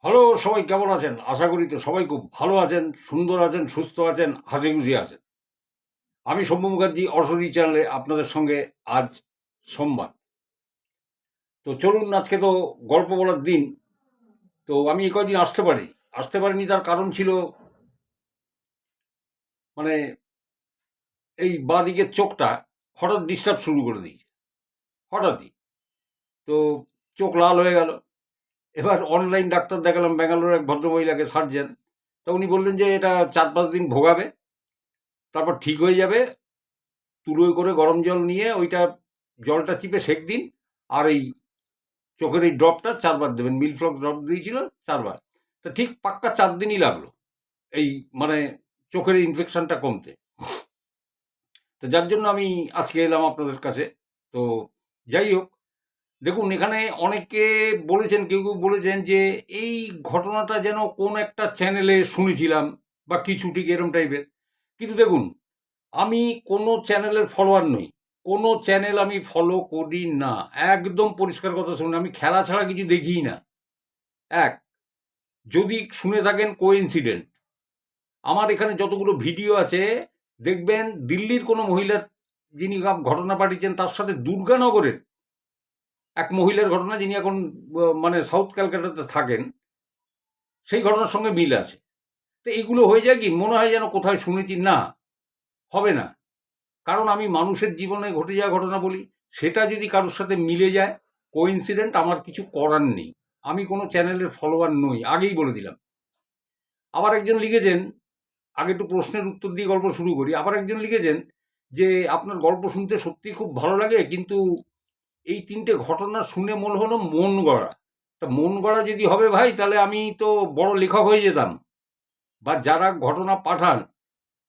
Hello, সবাই কেমন আছেন? আশা করি তো সবাই খুব ভালো আছেন, সুন্দর আছেন, সুস্থ আছেন, হাসিখুশি আছেন। আমি সৌম্য মুখার্জি, অশরী চ্যানেলে আপনাদের সঙ্গে আজ সোমবার। তো চলুন, আজকে তো গল্প বলার দিন। তো আমি এই কয়দিন আসতে পারিনি, তার কারণ ছিল মানে এই বাঁ দিকের চোখটা হঠাৎ ডিস্টার্ব শুরু করে দিয়েছে, হঠাৎই। তো চোখ লাল হয়ে গেল। এবার অনলাইন ডাক্তার দেখালাম, ব্যাঙ্গালোর এক ভদ্রমহিলাকে, সার্জেন। তো উনি বললেন যে এটা 4-5 দিন ভোগাবে, তারপর ঠিক হয়ে যাবে। তুলোয় করে গরম জল নিয়ে ওইটা জলটা চিপে সেঁক দিন, আর এই চোখের এই ড্রপটা 4 বার দেবেন। মিলফ্লক ড্রপ দিয়েছিল 4 বার। তা ঠিক পাক্কা 4 দিনই লাগলো এই মানে চোখের ইনফেকশনটা কমতে। তো যার জন্য আমি আজকে এলাম আপনাদের কাছে। তো যাই হোক, দেখুন, এখানে অনেকে বলেছেন, কেউ কেউ বলেছেন যে এই ঘটনাটা যেন কোন একটা চ্যানেলে শুনেছিলাম বা কিছু, ঠিক এরম টাইপের। কিন্তু দেখুন, আমি কোনো চ্যানেলের ফলোয়ার নই। কোনো চ্যানেল আমি ফলো করি না। একদম পরিষ্কার কথা শুনুন, আমি খেলা ছাড়া কিছু দেখিই না। এক, যদি শুনে থাকেন কোইন্সিডেন্ট, আমার এখানে যতগুলো ভিডিও আছে, দেখবেন দিল্লির কোনো মহিলার, যিনি ঘটনা পাঠিয়েছেন, তার সাথে দুর্গানগরের এক মহিলার ঘটনা, যিনি এখন মানে সাউথ ক্যালকাটাতে থাকেন, সেই ঘটনার সঙ্গে মিল আছে। তো এইগুলো হয়ে যায় কি, মনে হয় যেন কোথায় শুনেছি। না, হবে না। কারণ আমি মানুষের জীবনে ঘটে যাওয়া ঘটনা বলি, সেটা যদি কারোর সাথে মিলে যায়, কোইন্সিডেন্ট, আমার কিছু করার নেই। আমি কোনো চ্যানেলের ফলোয়ার নই, আগেই বলে দিলাম। আবার একজন লিখেছেন, আগে একটু প্রশ্নের উত্তর দিয়ে গল্প শুরু করি। আবার একজন লিখেছেন যে আপনার গল্প শুনতে সত্যি খুব ভালো লাগে, কিন্তু এই 3টে ঘটনা শুনে মনে হলো মন গড়া। তা মন গড়া যদি হবে ভাই, তাহলে আমি তো বড় লেখক হয়ে যেতাম, বা যারা ঘটনা পাঠান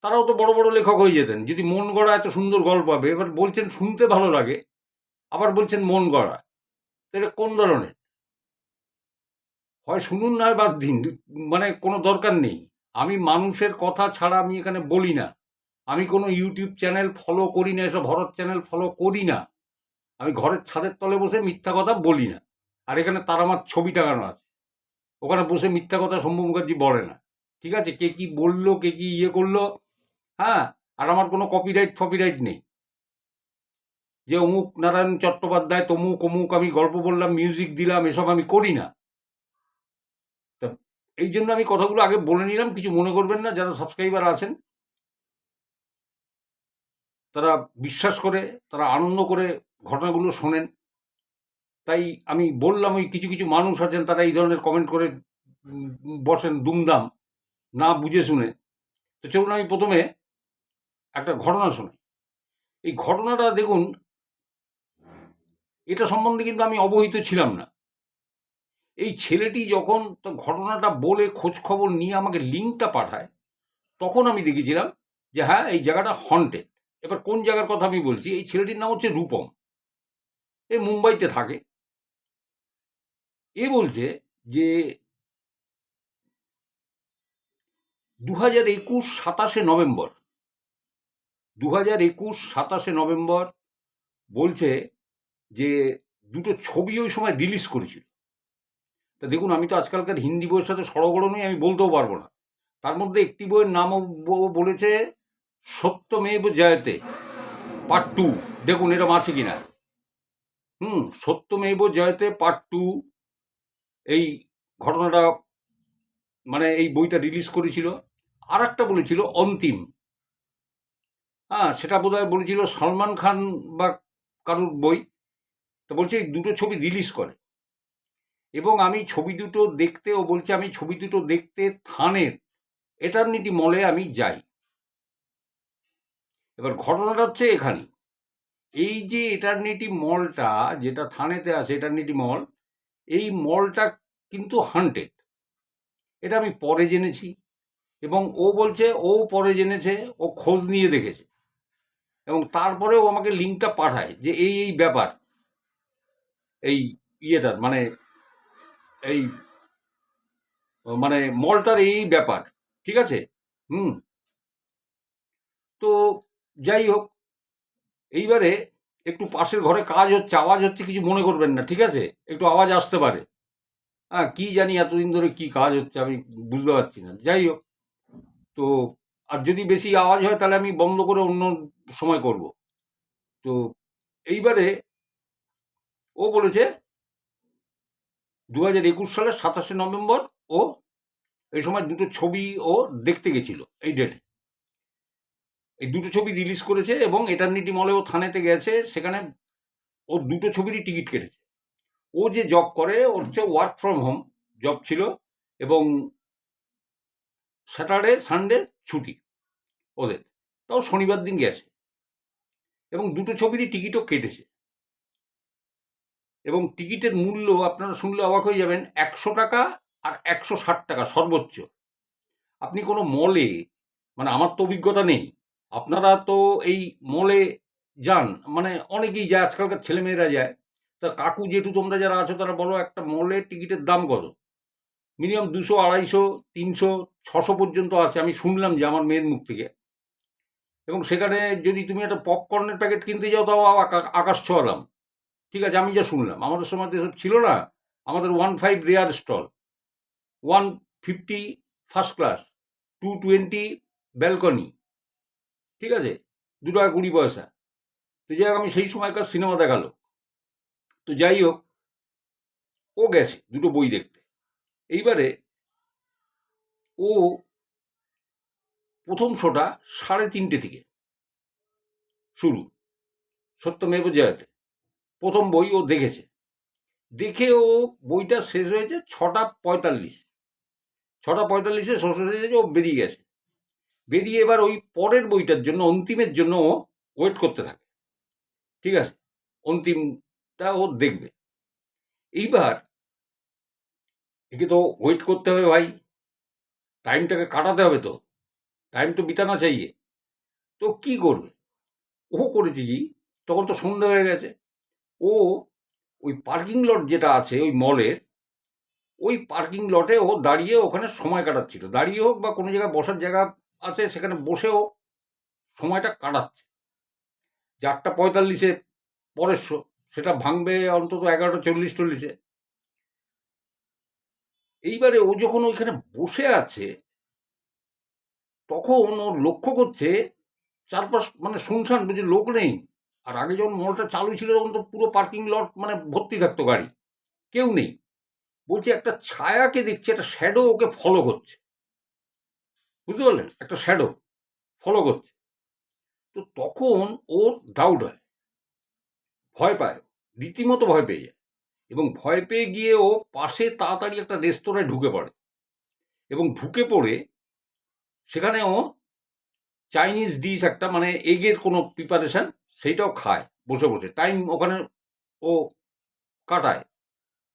তারাও তো বড় বড় লেখক হয়ে যেতেন, যদি মন গড়া এত সুন্দর গল্প হবে। এবার বলছেন শুনতে ভালো লাগে, আবার বলছেন মন গড়া। তো এটা কোন ধরনের? হয় শুনুন, নয় বাদ দিন, মানে কোনো দরকার নেই। আমি মানুষের কথা ছাড়া আমি এখানে বলি না। আমি কোনো ইউটিউব চ্যানেল ফলো করি না, এসব ভরত চ্যানেল ফলো করি না। আমি ঘরের ছাদের তলে বসে মিথ্যা কথা বলি না। আর এখানে তার আমার ছবি টাঙানো আছে, ওখানে বসে মিথ্যা কথা শম্ভু মুখার্জি বলে না। ঠিক আছে, কে কি বললো, কে কি ইয়ে করলো, হ্যাঁ। আর আমার কোনো কপিরাইট ফপিরাইট নেই যে অমুক নারায়ণ চট্টোপাধ্যায় তমুক অমুক আমি গল্প বললাম, মিউজিক দিলাম, এসব আমি করি না। তা এই জন্য আমি কথাগুলো আগে বলে নিলাম, কিছু মনে করবেন না। যারা সাবস্ক্রাইবার আছেন, তারা বিশ্বাস করে, তারা আনন্দ করে ঘটনাগুলো শোনেন। তাই আমি বললাম, ওই কিছু কিছু মানুষ আছেন, তারা এই ধরনের কমেন্ট করে বসেন দুমদাম, না বুঝে শুনে। তো চলুন, আমি প্রথমে একটা ঘটনা শোনাই। এই ঘটনাটা দেখুন, এটা সম্বন্ধে কিন্তু আমি অবহিত ছিলাম না। এই ছেলেটি যখন তো ঘটনাটা বলে খোঁজ খবর নিয়ে আমাকে লিঙ্কটা পাঠায়, তখন আমি দেখেছিলাম যে হ্যাঁ, এই জায়গাটা হন্টেড। এবার কোন জায়গার কথা আমি বলছি, এই ছেলেটির নাম হচ্ছে রূপম। এ মুম্বাইতে থাকে। এ বলছে যে 2021 27 নভেম্বর, 2021 27 নভেম্বর, বলছে যে দুটো ছবি ওই সময় রিলিজ করেছিল। তা দেখুন, আমি তো আজকালকার হিন্দি বইয়ের সাথে সড়গড় নই, আমি বলতেও পারবো না। তার মধ্যে একটি বইয়ের নামও বলেছে, সত্যমেব জয়তে পার্ট 2। দেখুন এরম আছে কিনা। সত্যমেব জয়তে পার্ট 2, এই ঘটনাটা, মানে এই বইটা রিলিজ করেছিল। আর একটা বলেছিল অন্তিম, হ্যাঁ, সেটা বোধহয় বলেছিল সলমান খান বা কারুর বই। তো বলছে এই দুটো ছবি রিলিজ করে, এবং আমি ছবি দুটো দেখতে, ও বলছে আমি ছবি দুটো দেখতে থানের এটার্নিটি মলে আমি যাই। এবার ঘটনাটা হচ্ছে এখানে, এই যে এটার্নিটি মলটা যেটা থানেতে আছে, এটার্নিটি মল, এই মলটা কিন্তু হান্টেড। এটা আমি পরে জেনেছি, এবং ও বলছে ও পরে জেনেছে, ও খোঁজ নিয়ে দেখেছে, এবং তারপরে ও আমাকে লিঙ্কটা পাঠায় যে এই এই ব্যাপার, এই ইয়েটার মানে এই মানে মলটার এই ব্যাপার। ঠিক আছে। হুম। তো যাই হোক, এইবারে একটু পাশের ঘরে কাজ হচ্ছে, আওয়াজ হচ্ছে, কিছু মনে করবেন না, ঠিক আছে? একটু আওয়াজ আসতে পারে। হ্যাঁ, কি জানি এতদিন ধরে কি কাজ হচ্ছে আমি বুঝতে পারছি না। যাই হোক, তো আর যদি বেশি আওয়াজ হয় তাহলে আমি বন্ধ করে অন্য সময় করব। তো এইবারে ও বলেছে 2021 সালের 27 নভেম্বর ও এই সময় দুটো ছবি ও দেখতে গেছিল এই ডেটে। এই দুটো ছবি রিলিজ করেছে এবং এটার্নিটি মলে ও থানেতে গেছে, সেখানে ও দুটো ছবিরই টিকিট কেটেছে। ও যে জব করে ওর হচ্ছে ওয়ার্ক ফ্রম হোম জব ছিল, এবং স্যাটারডে সানডে ছুটি ওদের, তাও শনিবার দিন গেছে এবং দুটো ছবিরই টিকিটও কেটেছে। এবং টিকিটের মূল্য আপনারা শুনলে অবাক হয়ে যাবেন, 100 টাকা আর 160 টাকা সর্বোচ্চ। আপনি কোনো মলে, মানে আমার তো অভিজ্ঞতা নেই, আপনারা তো এই মলে যান, মানে অনেকেই যায়, আজকালকার ছেলেমেয়েরা যায়। তা কাকু জেঠু তোমরা যারা আছো তারা বলো, একটা মলের টিকিটের দাম কত? মিনিমাম 200, 250, 300, 600 পর্যন্ত আছে, আমি শুনলাম যে আমার মেয়ের মুখ থেকে। এবং সেখানে যদি তুমি একটা পপকর্নের প্যাকেট কিনতে যাও তাও আকাশ ছোঁয়া দাম। ঠিক আছে, আমি যা শুনলাম, আমাদের সময় তো এসব ছিল না। আমাদের 15 rear stall, 150 first class, 220 balcony, ঠিক আছে, 2 টাকা 20 পয়সা। তো যাই হোক, আমি সেই সময়কার সিনেমা দেখালো। তো যাই হোক, ও গেছে দুটো বই দেখতে। এইবারে ও প্রথম শোটা 3:30 থেকে শুরু, সত্যমেব জয়তে। প্রথম বই ও দেখেছে, দেখে ও বইটা শেষ হয়েছে 6:45। 6:45-এ শ্বশুর এসেছে, ও বেরিয়ে গেছে। বেরিয়ে এবার ওই পরের বইটার জন্য, অন্তিমের জন্য ও ওয়েট করতে থাকে। ঠিক আছে, অন্তিমটা ও দেখবে। এইবার একে তো ওয়েট করতে হবে ভাই, টাইমটাকে কাটাতে হবে, তো টাইম তো বিতানা চাইয়ে। তো কি করবে? ও করেছে কি, তখন তো সন্ধ্যা হয়ে গেছে। ও ওই পার্কিং লট যেটা আছে ওই মলের, ওই পার্কিং লটে ও দাঁড়িয়ে ওখানে সময় কাটাচ্ছিল। দাঁড়িয়ে হোক বা কোনো জায়গায় বসার জায়গা আছে সেখানে বসেও সময়টা কাটাচ্ছে। 8:45-এ পরের শো, সেটা ভাঙবে অন্তত 11:40-40-এ। এইবারে ও যখন ওইখানে বসে আছে, তখন ও লক্ষ্য করছে চারপাশ মানে শুনশান, বুঝে লোক নেই। আর আগে যখন মলটা চালু ছিল তখন তো পুরো পার্কিং লট মানে ভর্তি থাকতো গাড়ি, কেউ নেই। বলছে একটা ছায়াকে দেখছে, একটা শ্যাডো ওকে ফলো করছে। বুঝতে পারলেন? একটা শ্যাডো ফলো করছে। তো তখন ওর ডাউট হয়, ভয় পায়, রীতিমতো ভয় পেয়ে যায়। এবং ভয় পেয়ে গিয়ে ও পাশে তাড়াতাড়ি একটা রেস্তোরাঁয় ঢুকে পড়ে, এবং ঢুকে পড়ে সেখানে ও চাইনিজ ডিশ একটা, মানে এগের কোনো প্রিপারেশন, সেইটাও খায় বসে বসে। টাইম ওখানে ও কাটায়,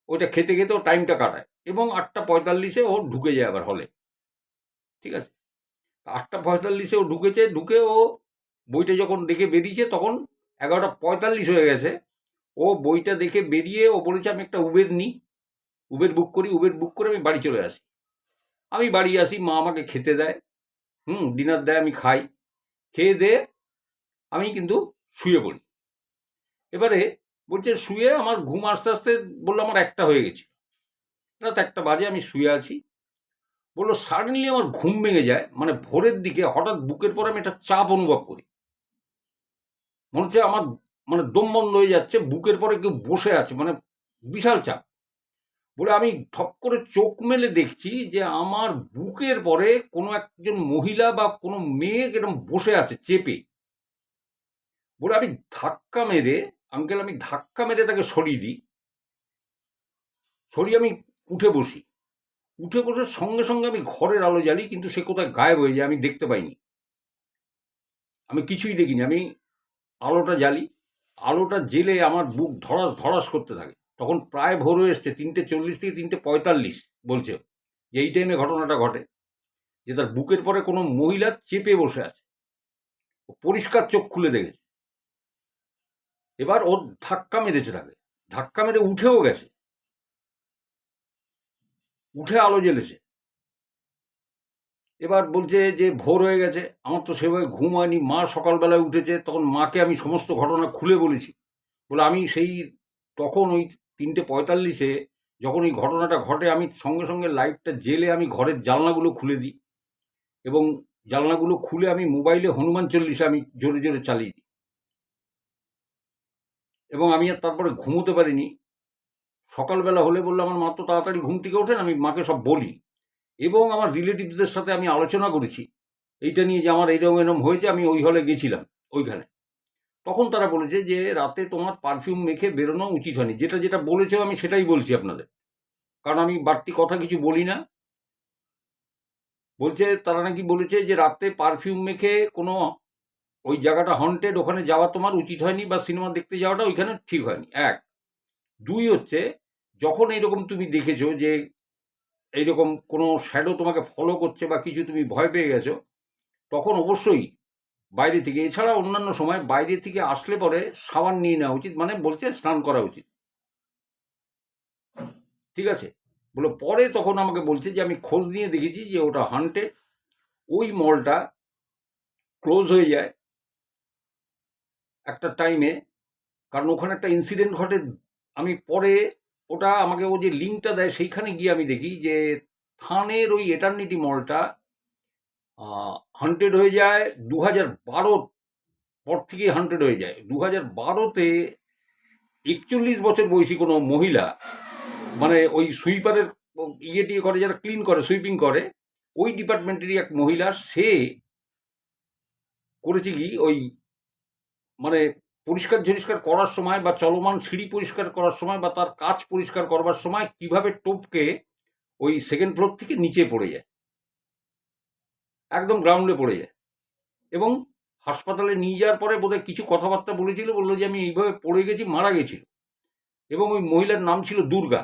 ওইটা খেতে খেতে ও টাইমটা কাটায়। এবং 8:45-এ ও ঢুকে যায় আবার হলে। ঠিক আছে, 8:45-এ ও ঢুকেছে। ঢুকে ও বইটা যখন দেখে বেরিয়েছে তখন 11:45 হয়ে গেছে। ও বইটা দেখে বেরিয়ে ও বলেছে আমি একটা উবের নিই, উবের বুক করি, উবের বুক করে আমি বাড়ি চলে আসি। আমি বাড়ি আসি, মা আমাকে খেতে দেয়, ডিনার দেয়, আমি খাই। খেয়ে দিয়ে আমি কিন্তু শুয়ে পড়ি। এবারে বলছে শুয়ে আমার ঘুম আস্তে আস্তে, বললো আমার 1টা হয়ে গেছে, রাত 1টা বাজে, আমি শুয়ে আছি। বললো সাডেনলি আমার ঘুম ভেঙে যায়, মানে ভোরের দিকে হঠাৎ বুকের পরে আমি একটা চাপ অনুভব করি। মনে হচ্ছে আমার, মানে দম বন্ধ হয়ে যাচ্ছে, বুকের পরে কেউ বসে আছে, মানে বিশাল চাপ। বলে আমি ঠপ করে চোখ মেলে দেখছি যে আমার বুকের পরে কোনো একজন মহিলা বা কোনো মেয়ে এরকম বসে আছে চেপে। বলে আমি ধাক্কা মেরে, আঙ্কেল আমি ধাক্কা মেরে তাকে সরিয়ে দিই, সরিয়ে আমি উঠে বসি। উঠে বসে সঙ্গে সঙ্গে আমি ঘরের আলো জ্বালি, কিন্তু সে কোথায় গায়েব হয়ে যায়, আমি দেখতে পাইনি, আমি কিছুই দেখিনি। আমি আলোটা জ্বালি, আলোটা জেলে আমার বুক ধড়াস ধড়াস করতে থাকে। তখন প্রায় ভোর হয়ে এসছে, 3:40 থেকে 3:45 বলছে, যে এই টাইমে ঘটনাটা ঘটে, যে তার বুকের পরে কোনো মহিলা চেপে বসে আছে। ও পরিষ্কার চোখ খুলে দেখেছে। এবার ও ধাক্কা মেরেছে তাকে, ধাক্কা মেরে উঠেও গেছে, উঠে আলো জ্বেলেছে। এবার বলছে যে ভোর হয়ে গেছে, আমার তো সেভাবে ঘুম হয়নি। মা সকালবেলায় উঠেছে, তখন মাকে আমি সমস্ত ঘটনা খুলে বলেছি। বলে আমি সেই তখন ওই 3:45-এ যখন এই ঘটনাটা ঘটে আমি সঙ্গে সঙ্গে লাইটটা জ্বেলে আমি ঘরের জানলাগুলো খুলে দিই, এবং জানলাগুলো খুলে আমি মোবাইলে হনুমান চল্লিশা আমি জোরে জোরে চালিয়ে দিই, এবং আমি আর তারপরে ঘুমোতে পারিনি। সকালবেলা হলে বললো আমার মা তো তাড়াতাড়ি ঘুম থেকে ওঠেন, আমি মাকে সব বলি, এবং আমার রিলেটিভসদের সাথে আমি আলোচনা করেছি এইটা নিয়ে যে আমার এরকম এরকম হয়েছে, আমি ওই হলে গেছিলাম ওইখানে। তখন তারা বলেছে যে রাতে তোমার পারফিউম মেখে বেরোনো উচিত হয়নি। যেটা যেটা বলেছো আমি সেটাই বলছি আপনাদের, কারণ আমি বাড়তি কথা কিছু বলি না। বলছে তারা নাকি বলেছে যে রাতে পারফিউম মেখে কোনো ওই জায়গাটা হন্টেড, ওখানে যাওয়া তোমার উচিত হয়নি, বা সিনেমা দেখতে যাওয়াটা ওইখানে ঠিক হয়নি। এক, দুই হচ্ছে যখন এইরকম তুমি দেখেছো যে এইরকম কোনো শ্যাডো তোমাকে ফলো করছে বা কিছু, তুমি ভয় পেয়ে গেছো, তখন অবশ্যই বাইরে থেকে, এছাড়া অন্যান্য সময় বাইরে থেকে আসলে পরে সাবান নিয়ে নেওয়া উচিত, মানে বলছে স্নান করা উচিত। ঠিক আছে, বলে পরে তখন আমাকে বলছে যে আমি খোঁজ নিয়ে দেখেছি যে ওটা হান্টেড, ওই মলটা ক্লোজ হয়ে যায় একটা টাইমে, কারণ ওখানে একটা ইনসিডেন্ট ঘটে। আমি পরে ওটা আমাকে ও যে লিঙ্কটা দেয় সেইখানে গিয়ে আমি দেখি যে থানের ওই এটার্নিটি মলটা হান্টেড হয়ে যায় 2012 পর থেকেই হান্টেড হয়ে যায়। 2012-তে 41 বছর বয়সী কোনো মহিলা, মানে ওই সুইপারের ইয়ে টিয়ে করে, যারা ক্লিন করে, সুইপিং করে, ওই ডিপার্টমেন্টেরই এক মহিলা, সে করেছে কি ওই মানে পরিষ্কার ঝরিষ্কার করার সময় বা চলমান সিঁড়ি পরিষ্কার করার সময় বা তার কাজ পরিষ্কার করবার সময় কিভাবে টপকে ওই সেকেন্ড ফ্লোর থেকে নিচে পড়ে যায়, একদম গ্রাউন্ডে পড়ে যায়, এবং হাসপাতালে নিয়ে যাওয়ার পরে বোধহয় কিছু কথাবার্তা বলেছিল, বললো যে আমি এইভাবে পড়ে গেছি, মারা গেছিল, এবং ওই মহিলার নাম ছিল Durga.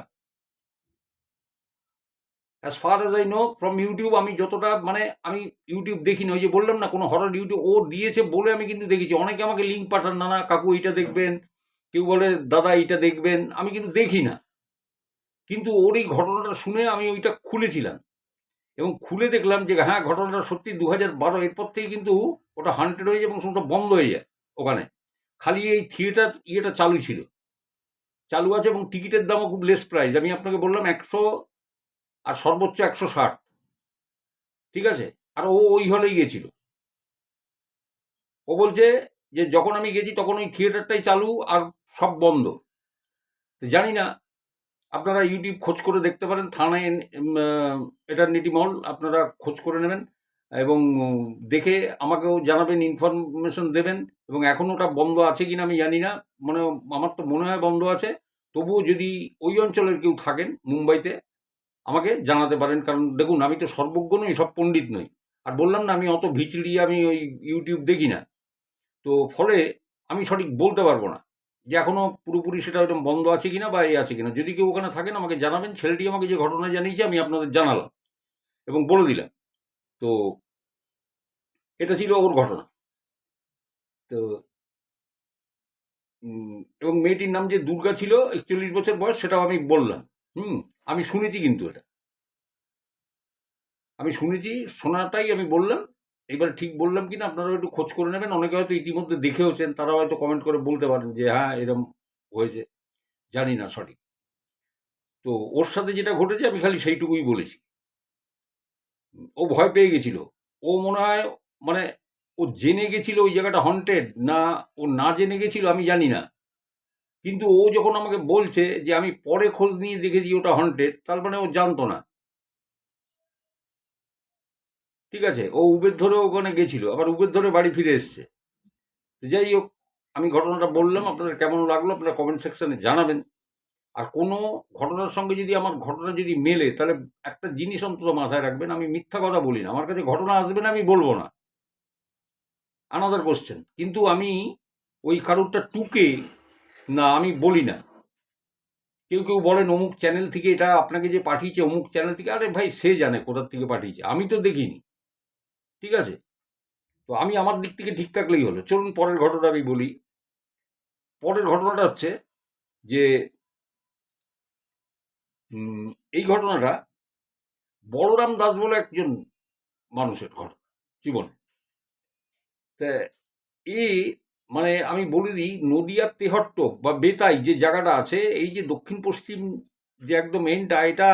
As far as I know from YouTube, আমি যতটা, মানে আমি ইউটিউব দেখি না, ওই যে বললাম না কোনো হরর ইউটিউব ও দিয়েছে বলে আমি কিন্তু দেখেছি। অনেকে আমাকে লিঙ্ক পাঠান, না না কাকু এইটা দেখবেন, কেউ বলে দাদা এইটা দেখবেন, আমি কিন্তু দেখি না। কিন্তু ওর এই ঘটনাটা শুনে আমি ওইটা খুলেছিলাম, এবং খুলে দেখলাম যে হ্যাঁ ঘটনাটা সত্যি 2012, এরপর থেকে কিন্তু ওটা হান্টেড হয়ে যায় এবং শুনটা বন্ধ হয়ে যায় ওখানে। খালি এই থিয়েটার ইয়েটা চালু ছিল, চালু আছে, এবং টিকিটের দামও খুব লেস প্রাইস। আমি আপনাকে বললাম 100, আর সর্বোচ্চ 160। ঠিক আছে, আর ও ওই হলেই গেছিল। ও বলছে যে যখন আমি গেছি তখন ওই থিয়েটারটাই চালু আর সব বন্ধ। তো জানি না, আপনারা ইউটিউব খোঁজ করে দেখতে পারেন, থানায় এটার্নিটি মল আপনারা খোঁজ করে নেবেন, এবং দেখে আমাকেও জানাবেন, ইনফরমেশন দেবেন। এবং এখন ওটা বন্ধ আছে কিনা আমি জানি না, মানে আমার তো মনে হয় বন্ধ আছে। তবুও যদি ওই অঞ্চলের কেউ থাকেন মুম্বাইতে, আমাকে জানাতে পারেন, কারণ দেখুন আমি তো সর্বজ্ঞ নই, সব পণ্ডিত নই। আর বললাম না আমি অত ভিচড়িয়ে আমি ওই ইউটিউব দেখি না, তো ফলে আমি সঠিক বলতে পারবো না যে এখনো পুরোপুরি সেটা ওইরকম বন্ধ আছে কিনা বা এই আছে কিনা। যদি কেউ ওখানে থাকেন আমাকে জানাবেন। ছেলেটি আমাকে যে ঘটনা জানিয়েছে আমি আপনাদের জানালাম এবং বলে দিলাম। তো এটা ছিল ওর ঘটনা। তো এবং মেয়েটির নাম যে দুর্গা ছিল, 41 বছর বয়স, সেটাও আমি বললাম। হুম, আমি শুনেছি, কিন্তু এটা আমি শুনেছি, শোনাটাই আমি বললাম। এবার ঠিক বললাম কিনা আপনারা একটু খোঁজ করে নেবেন। অনেকে হয়তো ইতিমধ্যে দেখেওছেন, তারা হয়তো কমেন্ট করে বলতে পারেন যে হ্যাঁ এরকম হয়েছে, জানি না সঠিক। তো ওর সাথে যেটা ঘটেছে আমি খালি সেইটুকুই বলেছি। ও ভয় পেয়ে গেছিল। ও মনে হয়, মানে ও জেনে গেছিল ওই জায়গাটা হন্টেড, না ও না জেনে গেছিল আমি জানি না। কিন্তু ও যখন আমাকে বলছে যে আমি পরে খোঁজ নিয়ে দেখেছি ওটা হন্টেড, তার মানে ও জানতো না। ঠিক আছে, ও উবের ধরে ওখানে গেছিল, আবার উবের ধরে বাড়ি ফিরে এসছে। তো যাই হোক, আমি ঘটনাটা বললাম, আপনাদের কেমন লাগলো আপনারা কমেন্ট সেকশনে জানাবেন। আর কোনো ঘটনার সঙ্গে যদি আমার ঘটনা যদি মেলে, তাহলে একটা জিনিস অন্তত মাথায় রাখবেন, আমি মিথ্যা কথা বলি না। আমার কাছে ঘটনা আসবে না আমি বলবো না, আনাদার কোশ্চেন, কিন্তু আমি ওই কারোরটা টুকে না আমি বলি না। কেউ কেউ বলেন অমুক চ্যানেল থেকে এটা আপনাকে যে পাঠিয়েছে অমুক চ্যানেল থেকে, আরে ভাই সে জানে কোথার থেকে পাঠিয়েছে, আমি তো দেখিনি। ঠিক আছে, তো আমি আমার দিক থেকে ঠিক থাকলেই হলো। চলুন পরের ঘটনা আমি বলি। পরের ঘটনাটা হচ্ছে যে এই ঘটনাটা বলরাম দাস বলে একজন মানুষের ঘটনা জীবনে। তা এ, মানে আমি বলে দিই, নদিয়ার তেহট্ট বা বেতাই যে জায়গাটা আছে, এই যে দক্ষিণ পশ্চিম যে একদম এন্ডটা এটা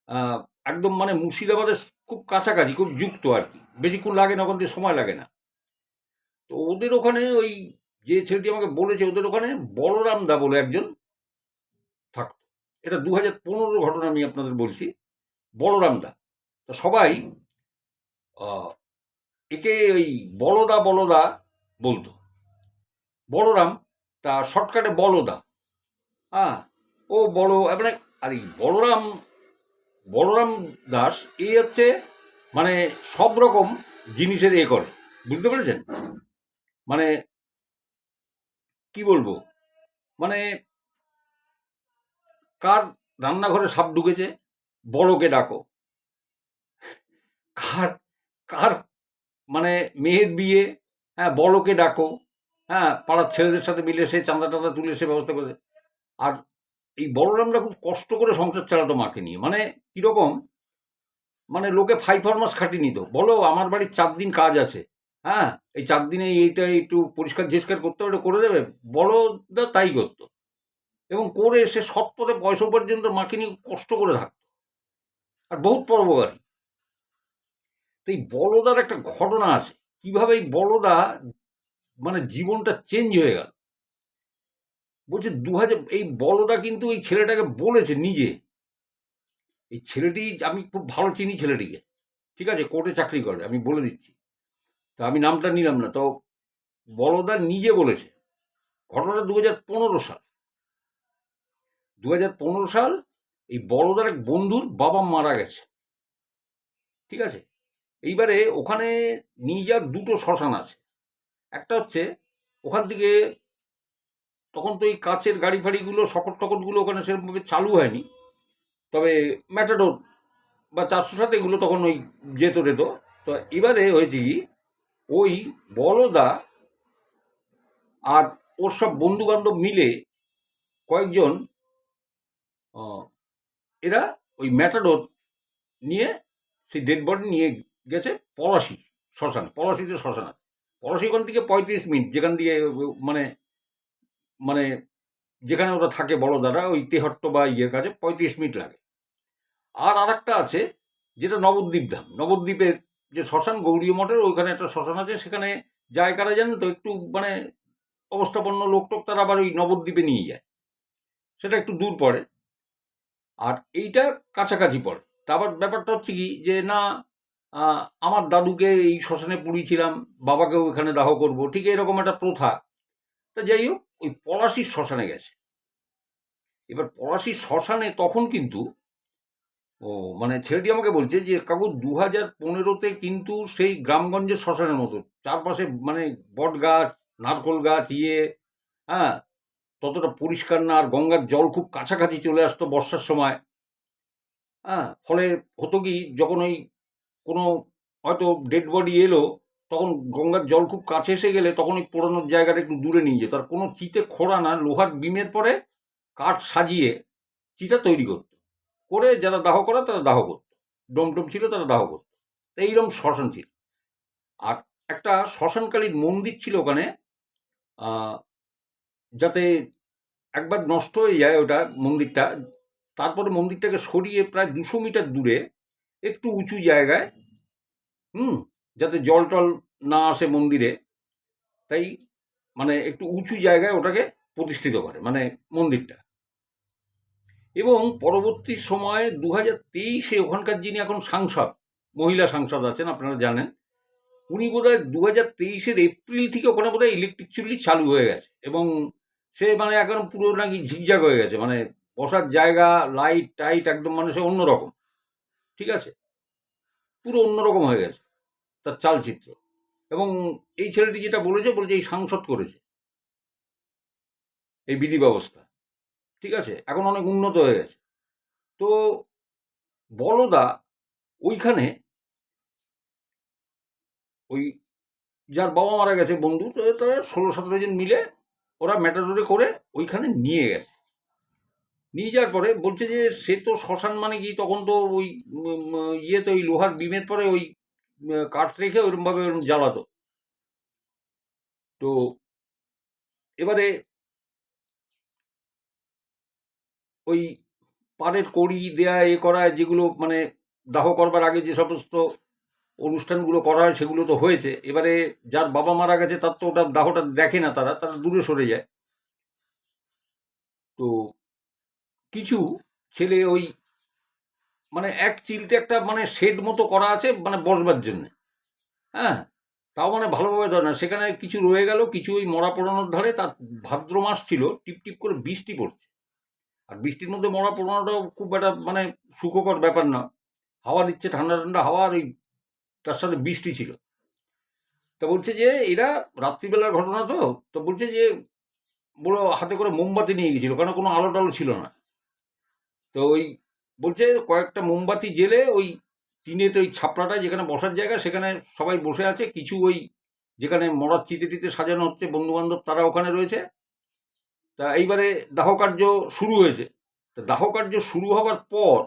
আহ, একদম মানে মুর্শিদাবাদের খুব কাছাকাছি, খুব যুক্ত আর কি, বেশিক্ষণ লাগে না, ওখান থেকে সময় লাগে না। তো ওদের ওখানে ওই যে ছেলেটি আমাকে বলেছে, ওদের ওখানে বলরাম দা বলে একজন থাকতো। এটা 2015 ঘটনা আমি আপনাদের বলছি। বলরাম দা, তো সবাই আহ, একে ওই বলদা বলদা বলতো। বলরাম, তা শর্টকাটে বলদা। হ্যাঁ, ও বড় মানে, আর এই বলরাম, বলরাম দাস এই হচ্ছে মানে সব রকম জিনিসের এ করে, বুঝতে পেরেছেন? মানে কি বলবো, মানে কার রান্নাঘরে সাপ ঢুকেছে, বড়কে ডাকো। কার কার মানে মেয়ের বিয়ে, হ্যাঁ বড়কে ডাকো। হ্যাঁ, পাড়ার ছেলেদের সাথে মিলে সে চাঁদা টাদা তুলে সে ব্যবস্থা করে। আর এই বড়রামরা খুব কষ্ট করে সংসার চালাতো মাকে নিয়ে, মানে কিরকম, মানে লোকে 5 মাস খাটিয়ে নিত, বলো আমার বাড়ির 4 দিন কাজ আছে, হ্যাঁ এই 4 দিনে এইটা একটু পরিষ্কার ঝিষ্কার করতে হবে, করে দেবে, বলো দা তাই করতো। এবং করে সে সৎ পথে পয়সা উপার্জন তো মাকে নিয়ে কষ্ট করে থাকতো, আর বহুত পরোপকারী। তো এই বলদার একটা ঘটনা আছে, কিভাবে এই বলদা মানে জীবনটা চেঞ্জ হয়ে গেল। বলছে 2000, এই বলদা কিন্তু এই ছেলেটাকে বলেছে নিজে। এই ছেলেটি, আমি খুব ভালো চিনি ছেলেটিকে, ঠিক আছে, কোর্টে চাকরি করে, আমি বলে দিচ্ছি। তা আমি নামটা নিলাম না, তো বলদা নিজে বলেছে ঘটনাটা 2015 সাল। 2015 সাল, এই বড়দার এক বন্ধুর বাবা মারা গেছে, ঠিক আছে। এইবারে ওখানে নিয়ে যাওয়ার দুটো শ্মশান আছে। একটা হচ্ছে ওখান থেকে, তখন তো এই কাচের গাড়ি ফাড়িগুলো শকট টকটগুলো ওখানে সেরকমভাবে চালু হয়নি, তবে ম্যাটাডোর বা 407 এগুলো তখন ওই যেত রেতো। তো এবারে হয়েছে কি, ওই বড়দা আর ওর সব বন্ধু বান্ধব মিলে কয়েকজন, আহ, এরা ওই ম্যাটাডোর নিয়ে সেই ডেড বডি নিয়ে গেছে পলাশি শ্মশানে। পলাশিতে শ্মশান আছে, পলাশি ওখান থেকে 35 মিনিট, যেখান দিয়ে মানে মানে যেখানে ওরা থাকে বড় দ্বারা, ওই তেহট্ট বা ইয়ের কাছে 35 মিনিট লাগে। আর আরেকটা আছে যেটা নবদ্বীপ ধাম, নবদ্বীপের যে শ্মশান গৌরী মঠের ওইখানে একটা শ্মশান আছে, সেখানে যায় কারা জানেন তো, একটু মানে অবস্থাপন্ন লোক টোক, তারা আবার ওই নবদ্বীপে নিয়ে যায়, সেটা একটু দূর পড়ে। আর এইটা কাছাকাছি পড়ে। তা আবার ব্যাপারটা হচ্ছে কি যে না, আমার দাদুকে এই শ্মশানে পুড়িয়েছিলাম, বাবাকেও এখানে দাহ করব, ঠিক এরকম একটা প্রথা। তা যাই হোক, ওই পলাশির শ্মশানে গেছে। এবার পলাশির শ্মশানে তখন কিন্তু, ও মানে ছেলেটি আমাকে বলছে যে কাকু 2015-তে কিন্তু সেই গ্রামগঞ্জের শ্মশানের মতো, চারপাশে মানে বট গাছ, নারকোল গাছ, হ্যাঁ, ততটা পরিষ্কার না, আর গঙ্গার জল খুব কাছাকাছি চলে আসতো বর্ষার সময়। হ্যাঁ, ফলে হতো কি, যখন ওই কোনো হয়তো ডেড বডি এলো, তখন গঙ্গার জল খুব কাছে এসে গেলে তখন ওই পোড়ানোর জায়গাটা একটু দূরে নিয়ে যেত, আর কোনো চিতে খোঁড়া না, লোহার বিমের পরে কাঠ সাজিয়ে চিতা তৈরি করতো, করে যারা দাহ করা তারা দাহ করতো, ডোমটোম ছিল তারা দাহ করতো। তো এইরকম শ্মশান ছিল। আর একটা শ্মশানকালীর মন্দির ছিল ওখানে, আহ, যাতে একবার নষ্ট হয়ে যায় ওটা মন্দিরটা, তারপরে মন্দিরটাকে সরিয়ে প্রায় 200 মিটার দূরে একটু উঁচু জায়গায়, হুম, যাতে জল টল না আসে মন্দিরে, তাই মানে একটু উঁচু জায়গায় ওটাকে প্রতিষ্ঠিত করে, মানে মন্দিরটা। এবং পরবর্তী সময়ে 2023-এ ওখানকার যিনি এখন সাংসদ, মহিলা সাংসদ আছেন আপনারা জানেন, উনি বোধহয় 2023-এর এপ্রিল থেকে ওখানে বোধহয় ইলেকট্রিক চুল্লি চালু হয়ে গেছে, এবং সে মানে এখন পুরো নাকি ঝিকঝাক হয়ে গেছে, মানে বসার জায়গা, লাইট টাইট একদম মানে সে অন্যরকম, ঠিক আছে, পুরো অন্যরকম হয়ে গেছে তার চালচিত্র। এবং এই ছেলেটি যেটা বলেছে, বলছে এই সাংসদ করেছে এই বিধি ব্যবস্থা, ঠিক আছে, এখন অনেক উন্নত হয়ে গেছে। তো বলদা ওইখানে, ওই যার বাবা মারা গেছে বন্ধু, তো তারা 16-17 জন মিলে ওরা ম্যাটাডোরে করে ওইখানে নিয়ে গেছে। নিয়ে যাওয়ার পরে বলছে যে সে তো শ্মশান মানে কি, তখন তো ওই ইয়েতে ওই লোহার বিমের পরে ওই কাঠ রেখে ওইরকমভাবে ওরকম জ্বালাতো। তো এবারে ওই পাড়ের কড়ি দেয়া এ করা, যেগুলো মানে দাহ করবার আগে যে সমস্ত অনুষ্ঠানগুলো করা হয় সেগুলো তো হয়েছে। এবারে যার বাবা মারা গেছে তার তো ওটা দাহটা দেখে না, তারা দূরে সরে যায়। তো কিছু ছেলে ওই মানে এক চিলতে একটা মানে শেড মতো করা আছে মানে বসবার জন্য, হ্যাঁ, তাও মানে ভালোভাবে ধরে না, সেখানে কিছু রয়ে গেল, কিছু ওই মরা পোড়ানোর ধারে। তার ভাদ্র মাস ছিল, টিপ টিপ করে বৃষ্টি পড়ছে, আর বৃষ্টির মধ্যে মরা পোড়ানোটাও খুব একটা মানে সুখকর ব্যাপার না। হাওয়া দিচ্ছে, ঠান্ডা ঠান্ডা হাওয়া, আর ওই তার সাথে বৃষ্টি ছিল। তা বলছে যে এরা রাত্রিবেলার ঘটনা, তো বলছে যে বড় হাতে করে মোমবাতি নিয়ে গেছিল, কারণ কোনো আলো টালো ছিল না। তো ওই বলছে কয়েকটা মোমবাতি জেলে ওই টিনেতে ওই ছাপড়াটায় যেখানে বসার জায়গা, সেখানে সবাই বসে আছে। কিছু ওই যেখানে মরার চিতে টিতে সাজানো হচ্ছে, বন্ধু বান্ধব তারা ওখানে রয়েছে। তা এইবারে দাহ কার্য শুরু হয়েছে। তা দাহ কার্য শুরু হবার পর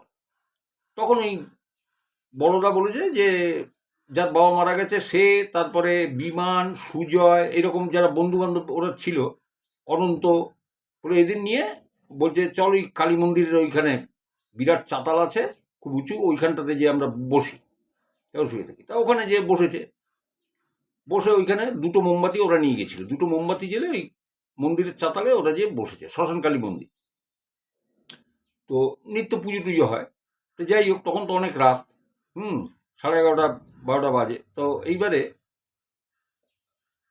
তখন ওই বড়দা বলেছে যে যার বাবা মারা গেছে সে, তারপরে বিমান, সুজয়, এরকম যারা বন্ধু বান্ধব ওরা ছিল, অনন্ত, ওরা এদের নিয়ে বলছে চল ওই কালী মন্দিরের ওইখানে বিরাট চাতাল আছে খুব উঁচু, ওইখানটাতে যে আমরা বসি, শুয়ে থাকি। তা ওখানে যে বসেছে, বসে ওইখানে দুটো মোমবাতি ওরা নিয়ে গেছিল, দুটো মোমবাতি জেলে ওই মন্দিরের চাতালে ওরা যে বসেছে, শ্মশান কালী মন্দির। তো নিত্য পুজো টুজো হয়। তো যাই হোক, তখন তো অনেক রাত, 11:30 12টা বাজে। তো এইবারে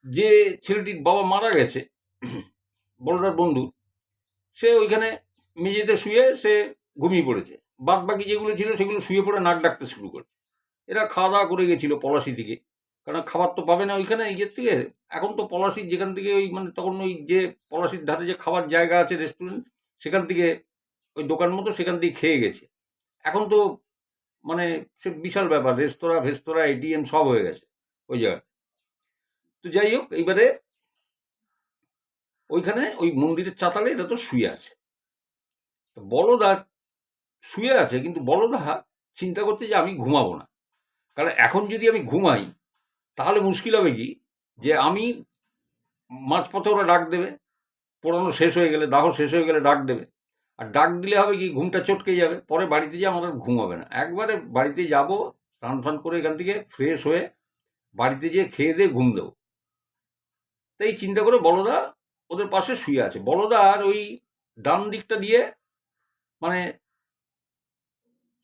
যে ছেলেটির বাবা মারা গেছে, বড়দার বন্ধু, সে ওইখানে মেঝেতে শুয়ে সে ঘুমিয়ে পড়েছে। বাদ বাকি যেগুলো ছিল সেগুলো শুয়ে পড়ে নাক ডাকতে শুরু করেছে। এরা খাওয়া দাওয়া করে গেছিল পলাশি থেকে, কারণ খাবার তো পাবে না ওইখানে ইয়ের থেকে। এখন তো পলাশির যেখান থেকে ওই মানে তখন ওই যে পলাশির ধারে যে খাবার জায়গা আছে, রেস্টুরেন্ট, সেখান থেকে ওই দোকান মতো সেখান থেকে খেয়ে গেছে। এখন তো মানে সে বিশাল ব্যাপার, রেস্তোরাঁ ভেস্তোরাঁ এটিএম সব হয়ে গেছে ওই জায়গায়। তো যাই হোক, এইবারে ওইখানে ওই মন্দিরের চাতালে এরা তো শুয়ে আছে। তো বড়দা শুয়ে আছে, কিন্তু বড়দা চিন্তা করছে যে আমি ঘুমাবো না, কারণ এখন যদি আমি ঘুমাই তাহলে মুশকিল হবে কি, যে আমি মাঝপথে ওরা ডাক দেবে, পোড়ানো শেষ হয়ে গেলে, দাহ শেষ হয়ে গেলে ডাক দেবে, আর ডাক দিলে হবে কি ঘুমটা চটকে যাবে, পরে বাড়িতে যেয়ে আমার আর ঘুম হবে না। একবারে বাড়িতে যাব, স্নান ফান করে এখান থেকে ফ্রেশ হয়ে বাড়িতে যেয়ে খেয়ে দিয়ে ঘুম দেবো। তাই চিন্তা করে বড়দা ওদের পাশে শুয়ে আছে। বড়দার ওই ডান দিকটা দিয়ে মানে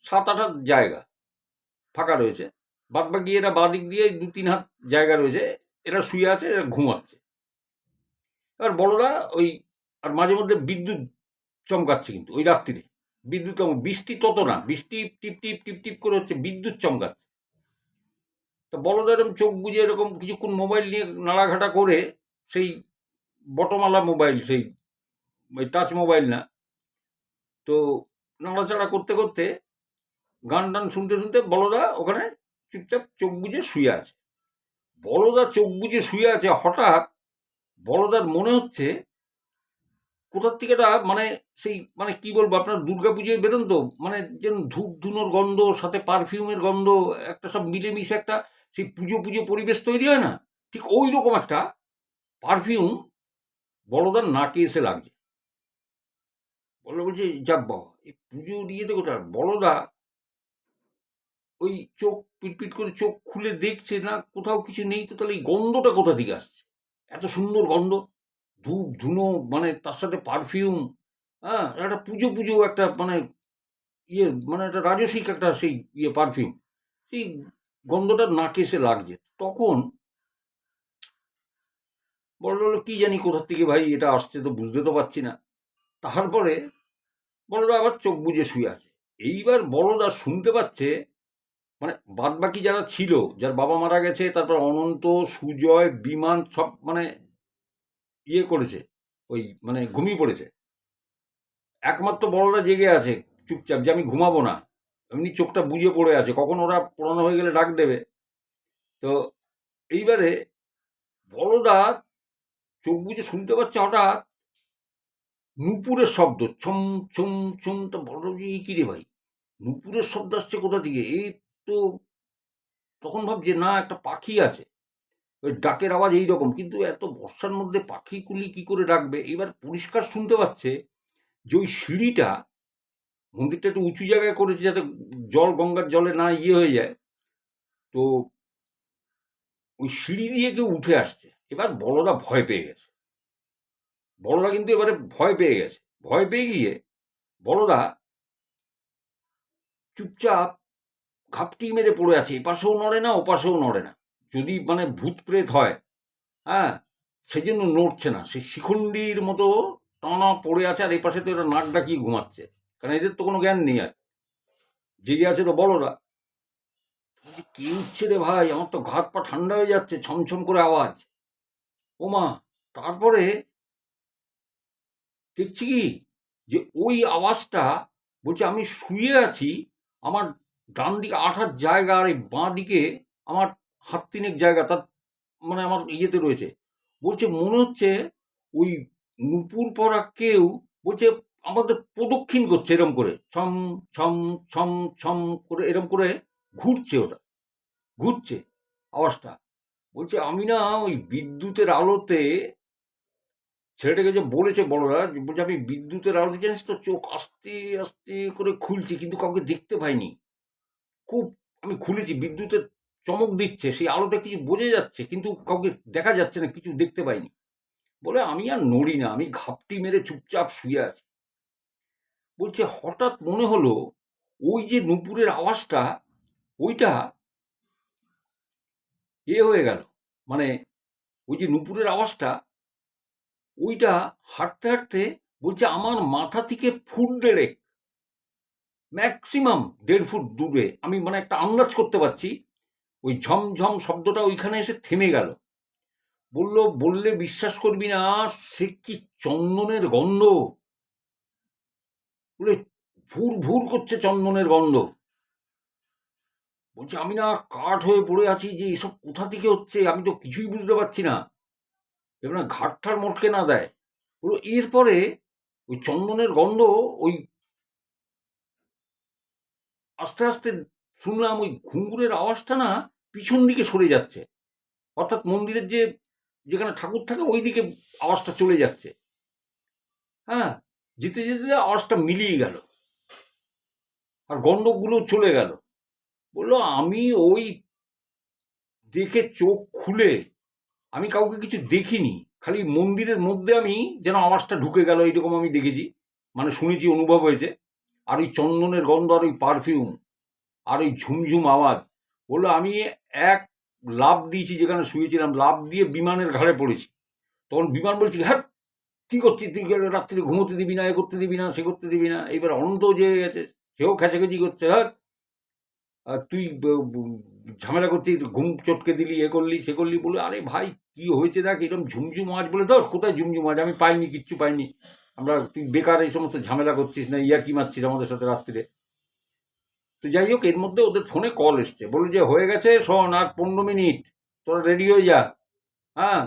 7-8 হাত জায়গা ফাঁকা রয়েছে, বাদ বাকি এরা বাঁ দিক দিয়ে 2-3 হাত জায়গা রয়েছে, এরা শুয়ে আছে, এরা ঘুমাচ্ছে। এবার বড়দা ওই, আর মাঝে মধ্যে বিদ্যুৎ চমকাচ্ছে, কিন্তু ওই রাত্রিরে বিদ্যুৎ, বৃষ্টি তত না, বৃষ্টি টিপ টিপ টিপ টিপ করে হচ্ছে, বিদ্যুৎ চমকাচ্ছে। তা বড়দা এরকম চোখ বুঝে এরকম কিছুক্ষণ মোবাইল নিয়ে নাড়াঘাটা করে, সেই বটমালা মোবাইল, সেই ওই টাচ মোবাইল না, তো নাড়াচাড়া করতে করতে গান টান শুনতে শুনতে বড়দা ওখানে চুপচাপ চোখ বুঝে শুয়ে আছে। বড়দা চোখ বুঝে শুয়ে আছে, হঠাৎ বড়দার মনে হচ্ছে কোথার থেকে একটা মানে সেই মানে কি বলবো, আপনার দুর্গা পুজোয় বেরোন তো মানে যেন ধূপ ধুনোর গন্ধ, সাথে পারফিউমের গন্ধ, একটা সব মিলেমিশে একটা সেই পুজো পুজো পরিবেশ তৈরি হয় না, ঠিক ওই রকম একটা পারফিউম বড়দার নাকে এসে লাগছে। বলছে যা বাবা, এই পুজো দিয়ে দেবো। তার বড়দা ওই চোখ পিটপিট করে চোখ খুলে দেখছে, না কোথাও কিছু নেই। তো তাহলে এই গন্ধটা কোথা থেকে আসছে, এত সুন্দর গন্ধ, ধূপ ধুনো, মানে তার সাথে পারফিউম, হ্যাঁ, একটা পুজো পুজো একটা মানে ইয়ে, মানে একটা রাজসিক একটা সেই ইয়ে পারফিউম, সেই গন্ধটা নাকে এসে লাগছে। তখন বড়দা কি জানি কোথার থেকে ভাই এটা আসছে, তো বুঝতে তো পারছি না। তারপরে বড়দা আবার চোখ বুজে শুয়ে আছে। এইবার বড়দা শুনতে পাচ্ছে মানে বাদ বাকি যারা ছিল, যার বাবা মারা গেছে, তারপর অনন্ত, সুজয়, বিমান সব মানে ইয়ে করেছে, ওই মানে ঘুমিয়ে পড়েছে। একমাত্র বড়দা জেগে আছে চুপচাপ, যে আমি ঘুমাবো না, এমনি চোখটা বুজে পড়ে আছে, কখন ওরা পড়ানো হয়ে গেলে ডাক দেবে। তো এইবারে বড়দা চোখ বুজে শুনতে পাচ্ছে হঠাৎ নুপুরের শব্দ, ছম ছম ছম। তো বড়দা বলছে এই কিরে ভাই, নুপুরের শব্দ আসছে কোথা থেকে? এই তো তখন ভাবছে না একটা পাখি আছে, ওই ডাকের আওয়াজ এইরকম, কিন্তু এত বর্ষার মধ্যে পাখিগুলি কি করে ডাকবে। এবার পরিষ্কার শুনতে পাচ্ছে যে ওই সিঁড়িটা মন্দিরটা একটু উঁচু জায়গায় করেছে যাতে জল গঙ্গার জলে না ইয়ে হয়ে যায়। তো ওই সিঁড়ি দিয়ে কেউ উঠে আসছে। এবার বড়দা ভয় পেয়ে গেছে। বড়দা কিন্তু এবারে ভয় পেয়ে গেছে। ভয় পেয়ে গিয়ে বড়দা চুপচাপ ঘাপটি মেরে পড়ে আছে, এপাশেও নড়ে না ওপাশেও নড়ে না। যদি মানে ভূত প্রেত হয়, হ্যাঁ, সেজন্য নড়ছে না, সে শিখুন্ডির মতো টানা পড়ে আছে। আর এপাশে তো এরা নাক ডাকিয়ে ঘুমাচ্ছে, কারণ এদের তো কোনো জ্ঞান নেই। আর জেগে আছে তো বড়দা। বলছি, কি উঠছে রে ভাই, আমার তো ঘাত পা ঠান্ডা হয়ে যাচ্ছে, ছমছম করে আওয়াজ। ওমা! তারপরে দেখছি কি যে ওই আওয়াজটা, বলছে আমি শুয়ে আছি, আমার ডান দিকে ৮ হাত জায়গা আর এই বাঁ দিকে আমার হাত তিনেক জায়গা, তার মানে আমার ইয়েতে রয়েছে। বলছে মনে হচ্ছে ওই নুপুর পরা কেউ, বলছে আমাদের প্রদক্ষিণ করছে এরম করে, ছম ছম ছম ছম করে এরম করে ঘুরছে, ওটা ঘুরছে আওয়াজটা। বলছে আমি না ওই বিদ্যুতের আলোতে, ছেলেটাকে যে বলেছে বড়রা, বলছে আমি বিদ্যুতের আলোতে জানিস তো চোখ আস্তে আস্তে করে খুলছি, কিন্তু কাউকে দেখতে পাইনি। খুব আমি খুলেছি, বিদ্যুতের চমক দিচ্ছে, সেই আলোতে কিছু বোঝা যাচ্ছে, কিন্তু কাউকে দেখা যাচ্ছে না, কিছু দেখতে পাইনি। বলে আমি আর নড়ি না, আমি ঘাপটি মেরে চুপচাপ শুয়ে আছি। বলছে হঠাৎ মনে হলো ওই যে নুপুরের আওয়াজটা, ওইটা হয়ে গেল, মানে ওই যে নুপুরের আওয়াজটা, ওইটা হাঁটতে হাঁটতে, বলছে আমার মাথা থেকে ফুট ১.৫, ম্যাক্সিমাম ১.৫ ফুট দূরে, আমি মানে একটা আন্দাজ করতে পারছি, ওই ঝমঝম শব্দটা ওইখানে এসে থেমে গেল। বললে বিশ্বাস করবি না, সে কি চন্দনের গন্ধ! বলে ভুর ভুর করছে চন্দনের গন্ধ। বলছে আমি না কাঠ হয়ে পড়ে আছি, যে এসব কোথা থেকে হচ্ছে, আমি তো কিছুই বুঝতে পারছি না। এবার ঘাটটার মোটকে না দেয়। বলো এরপরে ওই চন্দনের গন্ধ, ওই আস্তে আস্তে শুনলাম ওই ঘুঙুরের আওয়াজটা না পিছন দিকে সরে যাচ্ছে, অর্থাৎ মন্দিরের যে যেখানে ঠাকুর থাকে ওই দিকে আওয়াজটা চলে যাচ্ছে। হ্যাঁ, যেতে যেতে আওয়াজটা মিলিয়ে গেল, আর গন্ধগুলো চলে গেল। বললো আমি ওই দেখে চোখ খুলে, আমি কাউকে কিছু দেখিনি, খালি মন্দিরের মধ্যে আমি যেন আওয়াজটা ঢুকে গেল, এইরকম আমি দেখেছি, মানে শুনেছি, অনুভব হয়েছে। আর ওই চন্দনের গন্ধ, আর ওই পারফিউম, আর ওই ঝুমঝুম আওয়াজ। বললো আমি এক লাফ দিয়েছি, যেখানে শুয়েছিলাম লাফ দিয়ে বিমানের ঘাড়ে পড়েছি। তখন বিমান বলছি, হ্যাঁ কি করছিস তুই, রাত্রে ঘুমোতে দিবি না, এ করতে দিবি না, সে করতে দিবি না। এবার অনন্ত যে গেছে, সেও খেঁচাখেচি করছে, হ্যাঁ তুই ঝামেলা করছিস, ঘুম চটকে দিলি, এ করলি সে করলি। বলে আরে ভাই কি হয়েছে দেখ, এরকম ঝুমঝুম আওয়াজ। বলে ধর কোথায় ঝুমঝুম আওয়াজ, আমি পাইনি, কিচ্ছু পাইনি, আমরা তুই বেকার এই সমস্ত ঝামেলা করছিস না, ইয়ার কি মারছিস আমাদের সাথে রাত্রিরে। তো যাই হোক, এর মধ্যে ওদের ফোনে কল এসছে, বলে যে হয়ে গেছে, শোন আর 15 মিনিট, তোরা রেডি হয়ে যা। হ্যাঁ,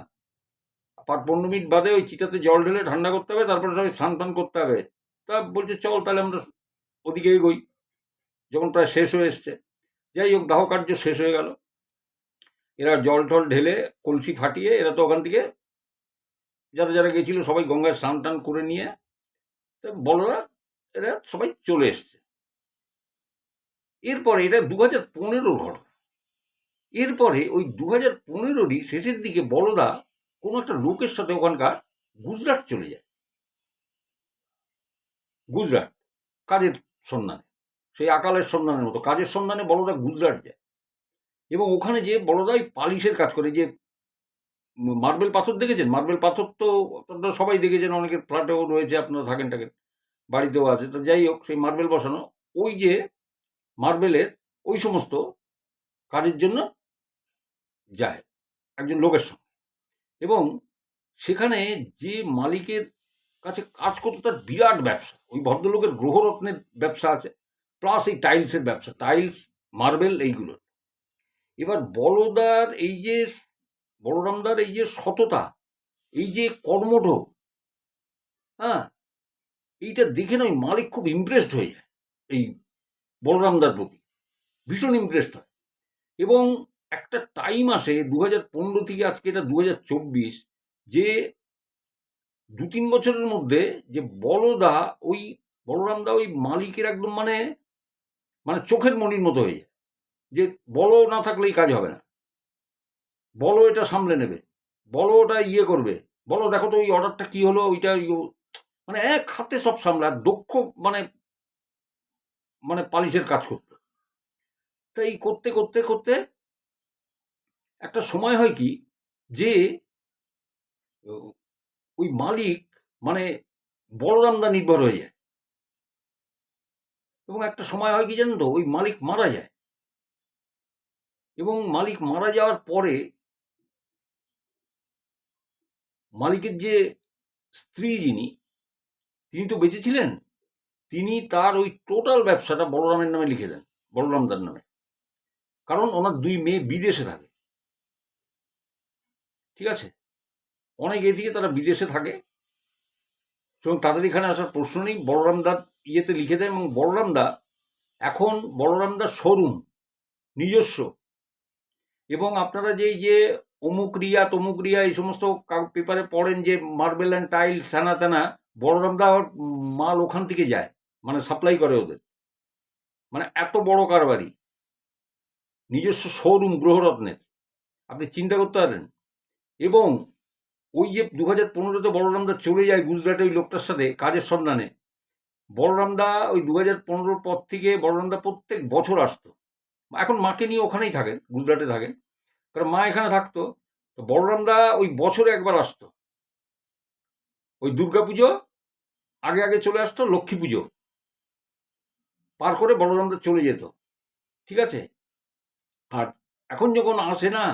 আর 15 মিনিট বাদে ওই চিতাতে জল ঢেলে ঠান্ডা করতে হবে, তারপরে সবাই স্নান টান করতে হবে। তা বলছে চল তাহলে আমরা ওদিকে এগোই, যখন প্রায় শেষ হয়ে এসছে। যাই হোক, দাহ কার্য শেষ হয়ে গেল। এরা জল টল ঢেলে কলসি ফাটিয়ে, এরা তো ওখান থেকে যারা যারা গেছিল সবাই গঙ্গায় স্নান টান করে নিয়ে, বড়রা এরা সবাই চলে এসছে। এরপরে এটা 2015 ঘটনা। এরপরে ওই 2015-ই শেষের দিকে বড়দা কোনো একটা লোকের সাথে ওখানকার গুজরাট চলে যায়। গুজরাট কাজের সন্ধানে, সেই আকালের সন্ধানের মতো কাজের সন্ধানে বড়দা গুজরাট যায়। এবং ওখানে যে বড়দাই পালিশের কাজ করে, যে মার্বেল পাথর দেখেছেন, মার্বেল পাথর তো আপনারা সবাই দেখেছেন, অনেকের ফ্ল্যাটেও রয়েছে, আপনারা থাকেন টাকেন, বাড়িতেও আছে। তো যাই হোক, সেই মার্বেল বসানো, ওই যে মার্বেলের ওই সমস্ত কাজের জন্য যায় একজন লোকের সঙ্গে। এবং সেখানে যে মালিকের কাছে কাজ করতো, তার বিরাট ব্যবসা, ওই ভদ্রলোকের গ্রহরত্নের ব্যবসা আছে, প্লাস এই টাইলসের ব্যবসা, টাইলস মার্বেল এইগুলো। এবার বলরামদার এই যে সততা, এই যে কর্মঠ, হ্যাঁ, এইটা দেখে না ওই মালিক খুব ইমপ্রেসড হয়ে যায়, এই বলরামদার প্রতি ভীষণ ইমপ্রেসড হয়। এবং একটা টাইম আসে 2015 থেকে আজকে এটা 2024, যে 2-3 বছরের মধ্যে যে বড়দা ওই বলরামদা ওই মালিকের একদম মানে মানে চোখের মণির মতো হয়ে যায়, যে বলো না থাকলেই কাজ হবে না, বলো এটা সামলে নেবে, বলো ওটা ইয়ে করবে, বলো দেখো তো ওই অর্ডারটা কি হলো, ওইটা মানে এক হাতে সব সামলা, দক্ষ মানে মানে পালিশের কাজ করতো। তো এই করতে করতে করতে একটা সময় হয় কি, যে ওই মালিক মানে বলরামদা নির্ভর হয়ে যায়, এবং একটা সময় হয় কি জানেন তো, ওই মালিক মারা যায়, এবং মালিক মারা যাওয়ার পরে মালিকের যে স্ত্রী যিনি, তিনি তো বেঁচে ছিলেন, তিনি তার ওই টোটাল ব্যবসাটা বলরামের নামে লিখে দেন, বলরামদার নামে। কারণ ওনার 2 মেয়ে বিদেশে থাকে, ঠিক আছে, অনেক এদিকে তারা বিদেশে থাকে, এবং তাদের এখানে আসার প্রশ্ন নেই, বলরামদার ইয়েতে লিখে দেয়। এবং বলরামদা এখন বলরামদার শোরুম নিজস্ব, এবং আপনারা যে অমুক রিয়া তমুক রিয়া এই সমস্ত পেপারে পড়েন যে মার্বেল অ্যান্ড টাইলস হ্যানা তেনা, বলরামদা মাল ওখান থেকে যায়, মানে সাপ্লাই করে ওদের, মানে এত বড় কারবারি, নিজস্ব শোরুম গ্রহরত্নের, আপনি চিন্তা করতে পারেন। এবং ওই যে 2015-তে বলরামদা চলে যায় গুজরাটে ওই লোকটার সাথে কাজের সন্ধানে, বলরামদা ওই 2015-র পর থেকে বলরামদা প্রত্যেক বছর আসতো। এখন মাকে নিয়ে ওখানেই থাকেন, গুজরাটে থাকেন, কারণ মা এখানে থাকতো। তো বলরামদা ওই বছরে একবার আসতো, ওই দুর্গাপুজো আগে আগে চলে আসতো, লক্ষ্মী পুজো পার করে বলরামদা চলে যেত, ঠিক আছে। আর এখন যখন আসে না,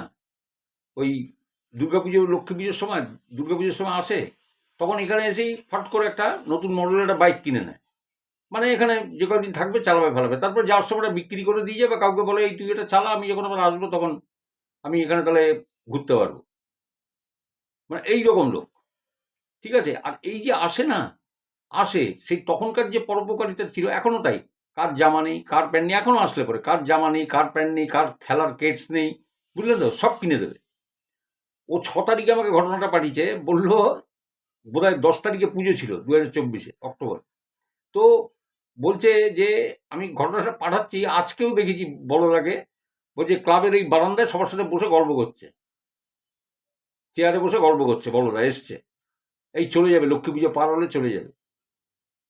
ওই দুর্গাপুজো লক্ষ্মী পুজোর সময়, দুর্গাপুজোর সময় আসে, তখন এখানে এসেই ফট করে একটা নতুন মডেলের একটা বাইক কিনে নেয়, মানে এখানে যে কদিন থাকবে চালাবে ফেলাবে, তারপর যাওয়ার সময় বিক্রি করে দিয়ে যাবে, কাউকে বলে এই তুই এটা চালা, আমি যখন আবার আসবো তখন আমি এখানে তাহলে ঘুরতে পারবো, মানে এইরকম লোক, ঠিক আছে। আর এই যে আসে না, আসে সেই তখনকার যে পরোপকারিতা ছিল, এখনো তাই, কার জামা নেই, কার প্যান্ট নেই, এখনো আসলে পরে কার জামা নেই, কার প্যান্ট নেই, কার খেলার কেটস নেই, বুঝলেন তো, সব কিনে দেবে। ও 6 তারিখে আমাকে ঘটনাটা পাঠিয়েছে, বললো বোধহয় 10 তারিখে পুজো ছিল 2024 অক্টোবর, তো বলছে যে আমি ঘটনাটা পাঠাচ্ছি, আজকেও দেখেছি বলার আগে, বলছে ক্লাবের এই বারান্দায় সবার সাথে বসে গল্প করছে, চেয়ারে বসে গল্প করছে, বলদা এসছে, এই চলে যাবে, লক্ষ্মী পুজো পার হলে চলে যাবে,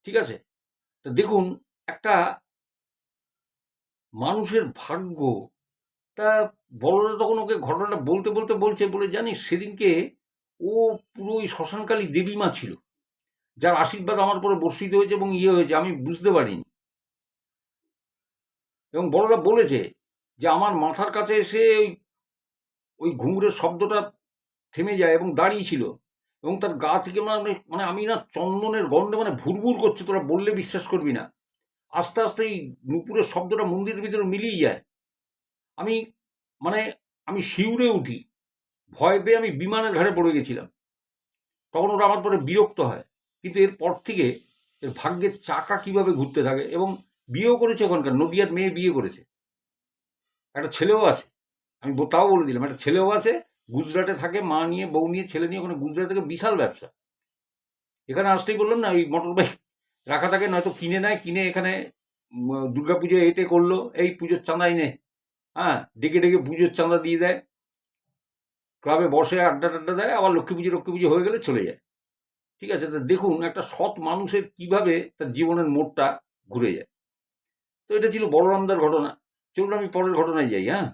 ঠিক আছে। তো দেখুন একটা মানুষের ভাগ্য, তা বড়রা তখন ওকে ঘটনাটা বলতে বলতে বলছে, বলে জানিস সেদিনকে ও পুরো ওই শ্মশানকালী দেবী মা ছিল, যার আশীর্বাদ আমার পরে বর্ষিত হয়েছে এবং ইয়ে হয়েছে, আমি বুঝতে পারিনি। এবং বড়রা বলেছে যে আমার মাথার কাছে এসে ওই ওই ঘুঙুরের শব্দটা থেমে যায় এবং দাঁড়িয়ে ছিল, এবং তার গা থেকে মানে মানে আমি না চন্দনের গন্ধে মানে ভুরভুর করছে, তোরা বললে বিশ্বাস করবি না, আস্তে আস্তে এই নুপুরের শব্দটা মন্দিরের ভিতরে মিলিয়ে যায়। আমি মানে আমি শিউরে উঠি, ভয় পেয়ে আমি বিমানের ঘাড়ে পড়ে গেছিলাম, তখন ওরা আমার পরে বিরক্ত হয়। কিন্তু এরপর থেকে এর ভাগ্যের চাকা কিভাবে ঘুরতে থাকে, এবং বিয়েও করেছে, ওখানকার নদিয়ার মেয়ে বিয়ে করেছে, একটা ছেলেও আছে, আমি তাও বলে দিলাম, একটা ছেলেও আছে, গুজরাটে থাকে, মা নিয়ে বউ নিয়ে ছেলে নিয়ে, ওখানে গুজরাট থেকে বিশাল ব্যবসা। এখানে আসলেই বললাম না, ওই মোটর বাইক রাখা থাকে, নয়তো কিনে নেয়, কিনে এখানে দুর্গা পুজো এতে করলো, এই পুজোর চাঁদা এনে, হ্যাঁ, ডেকে ডেকে পুজোর চাঁদা দিয়ে দেয়, ক্লাবে বসে আড্ডা টাড্ডা দেয়, আবার লক্ষ্মী পুজো হয়ে গেলে চলে যায়, ঠিক আছে। তো দেখুন একটা সৎ মানুষের কিভাবে তার জীবনের মোড়টা ঘুরে যায়। তো এটা ছিল বলরামদার ঘটনা। চলুন আমি পরের ঘটনায় যাই। হ্যাঁ,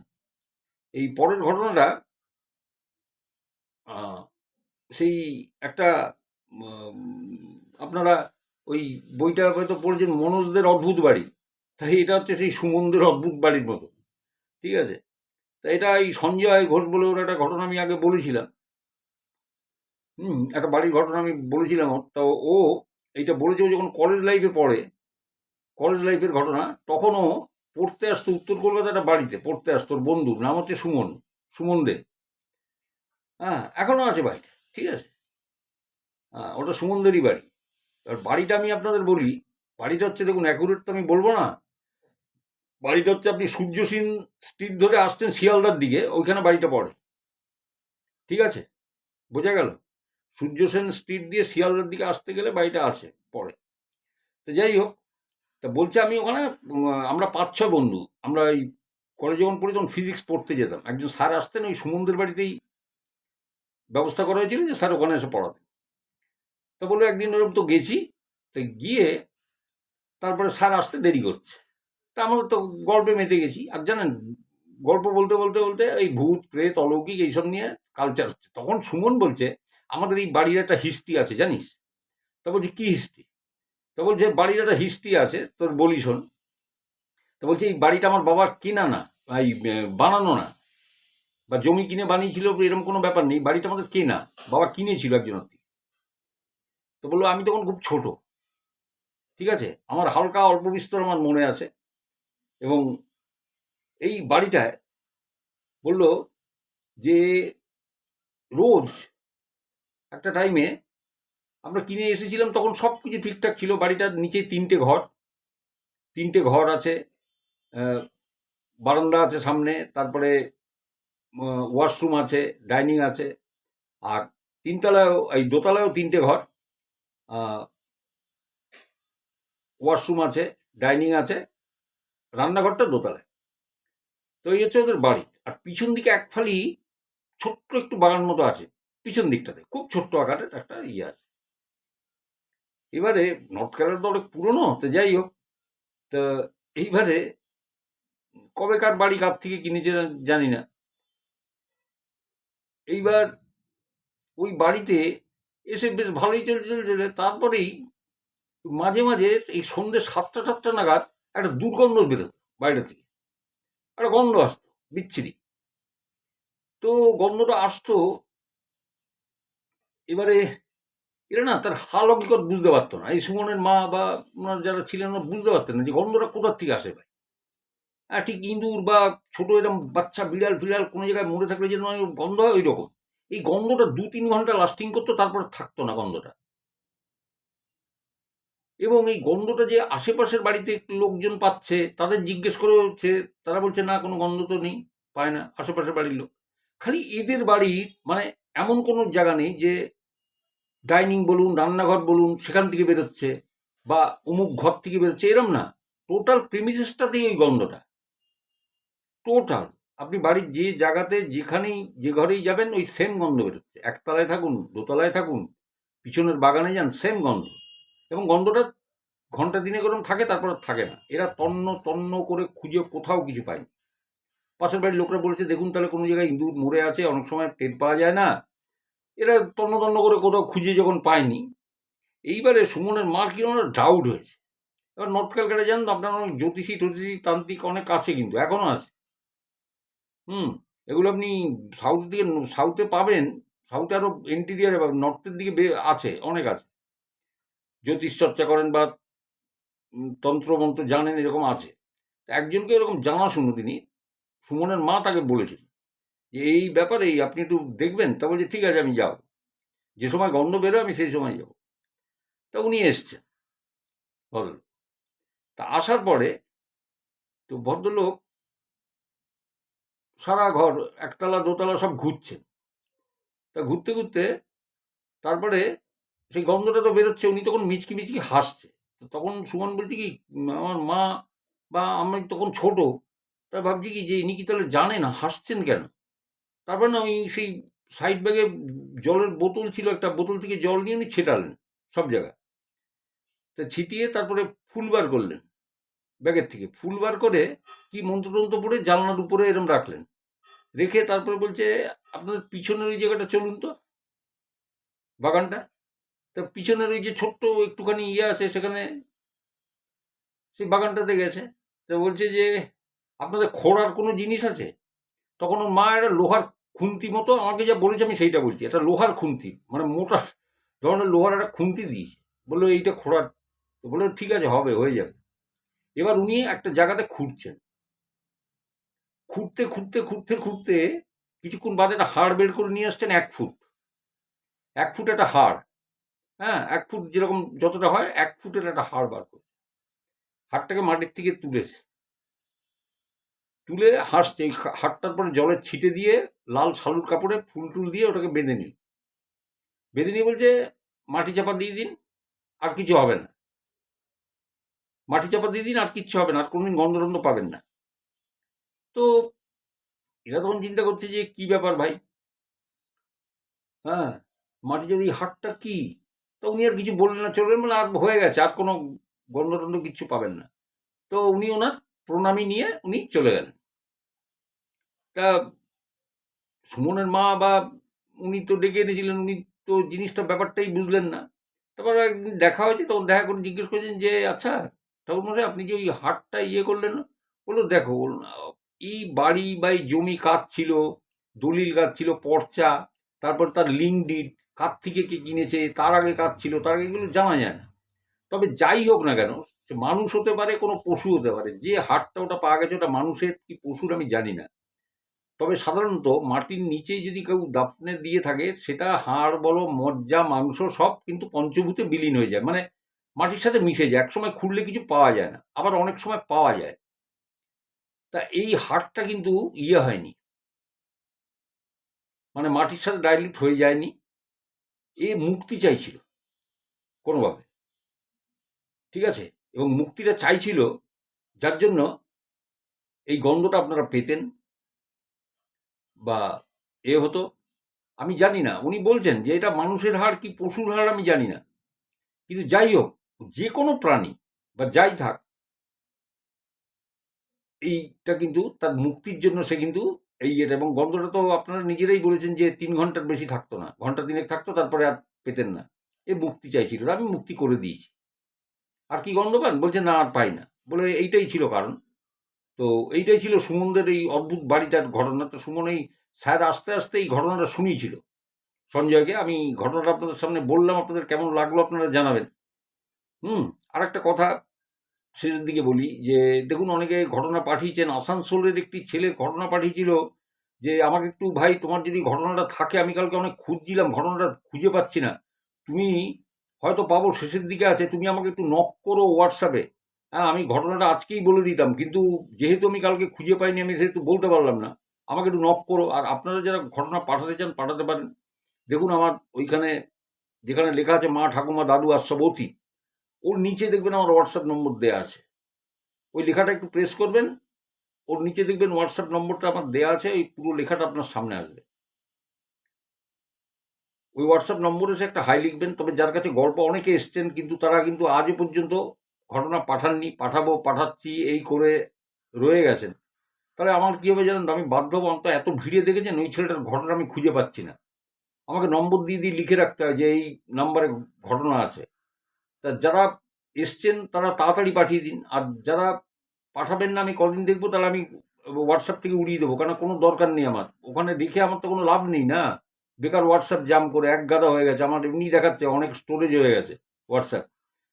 এই পরের ঘটনাটা আহ, সেই একটা উম, আপনারা ওই বইটা হয়তো পড়েছেন, মনোজদের অদ্ভুত বাড়ি, তাই এটা হচ্ছে সেই সুমনদের অদ্ভুত বাড়ির মতো, ঠিক আছে। তা এটা এই সঞ্জয় ঘোষ বলে ওর একটা ঘটনা আমি আগে বলেছিলাম, একটা বাড়ির ঘটনা আমি বলেছিলাম ওর। তো ও এইটা বলেছে, ও যখন কলেজ লাইফে পড়ে, কলেজ লাইফের ঘটনা, তখনও পড়তে আসতো উত্তর কলকাতা একটা বাড়িতে পড়তে আসতো, ওর বন্ধুর নাম হচ্ছে সুমন, সুমন দে, হ্যাঁ, এখনো আছে বাড়িটা, ঠিক আছে। হ্যাঁ, ওটা সুমনদেরই বাড়ি। এবার বাড়িটা আমি আপনাদের বলি, বাড়িটা হচ্ছে, দেখুন অ্যাকুরেট তো আমি বলবো না, বাড়িটা হচ্ছে আপনি সূর্য সেন স্ট্রিট ধরে আসছেন শিয়ালদার দিকে, ওইখানে বাড়িটা পড়ে, ঠিক আছে, বোঝা গেল। সূর্য সেন স্ট্রিট দিয়ে শিয়ালদার দিকে আসতে গেলে বাড়িটা আছে পড়ে। তো তো যাই হোক, তা বলছে আমি ওখানে আমরা 5-6 বন্ধু, আমরা এই কলেজে যখন পড়ি তখন ফিজিক্স পড়তে যেতাম, একজন স্যার আসতেন ওই সুমনদের বাড়িতেই ব্যবস্থা করা হয়েছিল যে স্যার ওখানে এসে পড়াতেন। তো বললো একদিন ওরকম তো গেছি, তো গিয়ে তারপরে স্যার আসতে দেরি করছে, তা আমরা তো গল্পে মেতে গেছি। আর জানেন, গল্প বলতে বলতে বলতে এই ভূত প্রেত অলৌকিক এইসব নিয়ে কালচার হচ্ছে। তখন সুমন বলছে আমাদের এই বাড়ির একটা হিস্ট্রি আছে জানিস। তা বলছি কি হিস্ট্রি? তা বলছে বাড়ির একটা হিস্ট্রি আছে, তোর বলি শোন। তা বলছে এই বাড়িটা আমার বাবার কেনা না, এই বানানো না, বা জমি কিনে বানিয়েছিল এরকম কোনো ব্যাপার নেই, বাড়িটা আমাদের কেনা, বাবা কিনেছিল একজনের থেকে। তো বললো আমি তখন খুব ছোট, ঠিক আছে, আমার হালকা অল্প বিস্তর আমার মনে আছে। এবং এই বাড়িটায় বলল যে রোজ একটা টাইমে আমরা কিনে এসেছিলাম, তখন সব কিছু ঠিকঠাক ছিল, বাড়িটার নিচে 3টে ঘর আছে, বারান্দা আছে সামনে, তারপরে ওয়াশরুম আছে, ডাইনিং আছে, আর তিনতলায়ও এই দোতলায়ও 3টে ঘর, ওয়াশরুম আছে, ডাইনিং আছে, রান্নাঘরটা দোতলায়। তো এই হচ্ছে ওদের বাড়ি। আর পিছন দিকে এক ফালি ছোট্ট একটু বাগান মতো আছে, পিছন দিকটাতে খুব ছোট্ট আকারের একটা ইয়ে আছে। এবারে নর্থ ক্যারোলা তো অনেক পুরনো, তো যাই হোক, তা এইবারে কবেকার বাড়ি কার থেকে কিনেছে জানি না। এইবার ওই বাড়িতে এসে বেশ ভালোই চলছে, তারপরেই মাঝে মাঝে এই সন্ধ্যে 7টা-8টা নাগাদ একটা দুর্গন্ধ বেরোতো বাইরে থেকে, একটা গন্ধ আসতো বিচ্ছিরি। তো গন্ধটা আসতো, এবারে এরা না তার হাল হকিকত বুঝতে পারতো না, এই সুমনের মা বা ওনার যারা ছিলেন ওরা বুঝতে পারতেন না যে গন্ধটা কোথার থেকে আসে ভাই। আর ঠিক ইঁদুর বা ছোট এরকম বাচ্চা বিড়াল ফিড়াল কোনো জায়গায় মরে থাকলে যে গন্ধ হয় ওই রকম। এই গন্ধটা 2-3 ঘন্টা লাস্টিং করতো, তারপরে থাকতো না গন্ধটা। এবং এই গন্ধটা যে আশেপাশের বাড়িতে লোকজন পাচ্ছে, তাদের জিজ্ঞেস করে হচ্ছে, তারা বলছে না কোনো গন্ধ তো নেই, পায় না আশেপাশের বাড়ির লোক। খালি এদের বাড়ির মানে এমন কোনো জায়গা নেই যে ডাইনিং বলুন, রান্নাঘর বলুন, সেখান থেকে বেরোচ্ছে, বা অমুক ঘর থেকে বেরোচ্ছে, এরম না। টোটাল প্রিমিসেসটাতেই ওই গন্ধটা, টোটাল। আপনি বাড়ির যে জায়গাতে যেখানেই যে ঘরেই যাবেন ওই সেম গন্ধ বেরোচ্ছে, একতলায় থাকুন, দোতলায় থাকুন, পিছনের বাগানে যান, সেম গন্ধ। এবং গন্ধটা ঘন্টা দিনে গরম থাকে, তারপর আর থাকে না। এরা তন্ন তন্ন করে খুঁজে কোথাও কিছু পায়নি। পাশের বাড়ির লোকরা বলেছে দেখুন তাহলে কোনো জায়গায় ইঁদুর মরে আছে, অনেক সময় টের পাওয়া যায় না। এরা তন্ন তন্ন করে কোথাও খুঁজে যখন পায়নি, এইবারে সুমনের মার কিরকম ডাউট হয়েছে। এবার নর্থ ক্যালকাটা জানেন তো আপনার অনেক জ্যোতিষী টতিষী তান্ত্রিক অনেক আছে, কিন্তু এখনো আছে। হুম, এগুলো আপনি সাউথ দিকে, সাউথে পাবেন, সাউথে আরো ইন্টিরিয়ারে পাবেন, নর্থের দিকে আছে, অনেক আছে, জ্যোতিষ চর্চা করেন বা তন্ত্র মন্ত্র জানেন, এরকম আছে। একজনকে এরকম জানাশুনো তিনি, সুমনের মা তাকে বলেছিলেন যে এই ব্যাপারে আপনি একটু দেখবেন। তা বলছে ঠিক আছে আমি যাব, যে সময় গন্ধ বেরোয় আমি সেই সময় যাব। তা উনি এসছেন ভদ্রলোক। তা আসার পরে তো ভদ্রলোক সারা ঘর, একতলা দোতলা সব ঘুরছেন। তা ঘুরতে ঘুরতে তারপরে সেই গন্ধটা তো বেরোচ্ছে, উনি তখন মিচকি মিচকি হাসছে। তো তখন সুমন বলছে কি আমার মা বা আমি তখন ছোট, তা ভাবছি কি যে ইনি কি তাহলে জানেন হাসছেন কেন। তারপর না ওই সেই সাইড ব্যাগে জলের বোতল ছিল, একটা বোতল থেকে জল নিয়ে উনি ছেটালেন সব জায়গায়। তা ছিটিয়ে তারপরে ফুল বার করলেন, ব্যাগের থেকে ফুল বার করে কি মন্ত্রতন্ত্র পড়ে জানলার উপরে এরম রাখলেন, রেখে তারপরে বলছে আপনাদের পিছনের ওই জায়গাটা চলুন তো, বাগানটা। তা পিছনের ওই যে ছোট্ট একটুখানি ইয়ে আছে সেখানে, সেই বাগানটাতে গেছে। তো বলছে যে আপনাদের খোঁড়ার কোনো জিনিস আছে? তখন ওর মা একটা লোহার খুন্তি মতো, আমাকে যা বলেছে আমি সেইটা বলছি, একটা লোহার খুন্তি মানে মোটা ধরনের লোহার একটা খুন্তি দিয়েছে, বললো এইটা খোঁড়ার। তো বললো ঠিক আছে হবে, হয়ে যাবে। এবার উনি একটা জায়গাতে খুঁড়ছেন, খুঁড়তে খুঁড়তে খুঁড়তে খুঁড়তে কিছুক্ষণ বাদে একটা হাড় বের করে নিয়ে আসছেন, 1 ফুট, 1 ফুট একটা হাড়। হ্যাঁ, 1 ফুট যেরকম যতটা হয় 1 ফুটের একটা হাড় বার করে হাড়টাকে মাটির থেকে তুলেছে, তুলে হাসছে। এই হাড়টার পরে জলে ছিটে দিয়ে লাল শালুর কাপড়ে ফুল টুল দিয়ে ওটাকে বেঁধে নিল। বেঁধে নিয়ে বলছে মাটি চাপা দিয়ে দিন, আর কিছু হবে না। মাটি চাপা দিয়ে দিন, আর কিচ্ছু হবে না, আর কোনোদিন গন্ধ টন্ধ পাবেন না। তো এরা তখন চিন্তা করছে যে কি ব্যাপার ভাই, হ্যাঁ, মাটি যদি হাটটা কি, তো উনি আর কিছু বললেন না, চললেন, মানে আর হয়ে গেছে, আর কোনো গন্ধ টন্ধ কিচ্ছু পাবেন না। তো উনি ওনার প্রণামী নিয়ে উনি চলে গেলেন। তা সুমনের মা বা উনি তো ডেকে এনেছিলেন, উনি তো জিনিসটা ব্যাপারটাই বুঝলেন না। তারপর একদিন দেখা হয়েছে, তখন দেখা করে জিজ্ঞেস করেছেন যে আচ্ছা ঠাকুরমশাই, আপনি যে ওই হাটটা ইয়ে করলেন না? বললো দেখো, এই বাড়ি বা এই জমি কাজ ছিল, দলিল কাজ ছিল, পর্চা, তারপর তার লিঙ্ক ডিড, কার থেকে কে কিনেছে, তার আগে কাজ ছিল, তার আগে এগুলো জানা যায় না। তবে যাই হোক না কেন, সে মানুষ হতে পারে, কোনো পশু হতে পারে, যে হাটটা ওটা পাওয়া গেছে, ওটা মানুষের কি পশুর আমি জানি না। তবে সাধারণত মাটির নিচে যদি কেউ দাফনে দিয়ে থাকে, সেটা হাড় বলো, মজ্জা, মাংস সব কিন্তু পঞ্চভূতে বিলীন হয়ে যায়, মানে মাটির সাথে মিশে যায়। একসময় খুঁড়লে কিছু পাওয়া যায় না, আবার অনেক সময় পাওয়া যায়। তা এই হাড়টা কিন্তু ইয়ে হয়নি, মানে মাটির সাথে ডাইলিউট হয়ে যায়নি। এ মুক্তি চাইছিল কোনোভাবে, ঠিক আছে, এবং মুক্তিটা চাইছিল, যার জন্য এই গন্ধটা আপনারা পেতেন বা এ হতো। আমি জানি না, উনি বলছেন যে এটা মানুষের হাড় কি পশুর হাড় আমি জানি না, কিন্তু যাই হোক, যে কোনো প্রাণী বা যাই থাক, এইটা কিন্তু তার মুক্তির জন্য সে কিন্তু এই এটা, এবং গন্ধটা তো আপনারা নিজেরাই বলেছেন যে 3 ঘন্টার বেশি থাকতো না, ঘন্টা 3 থাকতো, তারপরে আর পেতেন না। এ মুক্তি চাইছিল, তা আমি মুক্তি করে দিয়েছি। আর কি গন্ধ পান? বলছে না, আর পাই না, বলে এইটাই ছিল কারণ। তো এইটাই ছিল সুমনদের এই অদ্ভুত বাড়িটার ঘটনা। তো সুমন এই স্যার আস্তে আস্তে এই ঘটনাটা শুনিয়েছিল সঞ্জয়কে। আমি ঘটনাটা আপনাদের সামনে বললাম, আপনাদের কেমন লাগলো আপনারা জানাবেন। আর একটা কথা শেষের দিকে বলি যে দেখুন, অনেকে ঘটনা পাঠিয়েছেন। আসানসোলের একটি ছেলে ঘটনা পাঠিয়েছিল যে আমাকে একটু, ভাই তোমার যদি ঘটনাটা থাকে, আমি কালকে অনেক খুঁজছিলাম, ঘটনাটা খুঁজে পাচ্ছি না, তুমি হয়তো পাবো, শেষের দিকে আছে, তুমি আমাকে একটু নক করো হোয়াটসঅ্যাপে। হ্যাঁ, আমি ঘটনাটা আজকেই বলে দিতাম, কিন্তু যেহেতু আমি কালকে খুঁজে পাইনি, আমি সেহেতু বলতে পারলাম না। আমাকে একটু নক করো। আর আপনারা যারা ঘটনা পাঠাতে চান পাঠাতে পারেন। দেখুন আমার ওইখানে যেখানে লেখা আছে মা, ঠাকুমা, দাদু আর সব অতীত, ওর নিচে দেখবেন আমার হোয়াটসঅ্যাপ নম্বর দেওয়া আছে। ওই লেখাটা একটু প্রেস করবেন, ওর নিচে দেখবেন হোয়াটসঅ্যাপ নম্বরটা আমার দেওয়া আছে, ওই পুরো লেখাটা আপনার সামনে আসবে। ওই হোয়াটসঅ্যাপ নম্বরে এসে একটা হাই লিখবেন। তবে যার কাছে গল্প অনেকে এসছেন, কিন্তু তারা কিন্তু আজও পর্যন্ত ঘটনা পাঠাননি, পাঠাবো, পাঠাচ্ছি এই করে রয়ে গেছেন, তাহলে আমার কী হবে জানেন তো? আমি বাধ্য হবো, অন্ত এত ভিড়ে দেখেছেন, ওই ছেলেটার ঘটনা আমি খুঁজে পাচ্ছি না, আমাকে নম্বর দিয়ে দিয়ে লিখে রাখতে হয় যে এই নাম্বারে ঘটনা আছে। তা যারা এসছেন তারা তাড়াতাড়ি পাঠিয়ে দিন, আর যারা পাঠাবেন না, আমি কদিন দেখবো, তাহলে আমি হোয়াটসঅ্যাপ থেকে উড়িয়ে দেবো, কারণ কোনো দরকার নেই আমার ওখানে রেখে, আমার তো কোনো লাভ নেই না। বেকার হোয়াটসঅ্যাপ জাম করে এক গাদা হয়ে গেছে, আমার এমনি দেখাচ্ছে অনেক স্টোরেজ হয়ে গেছে হোয়াটসঅ্যাপ।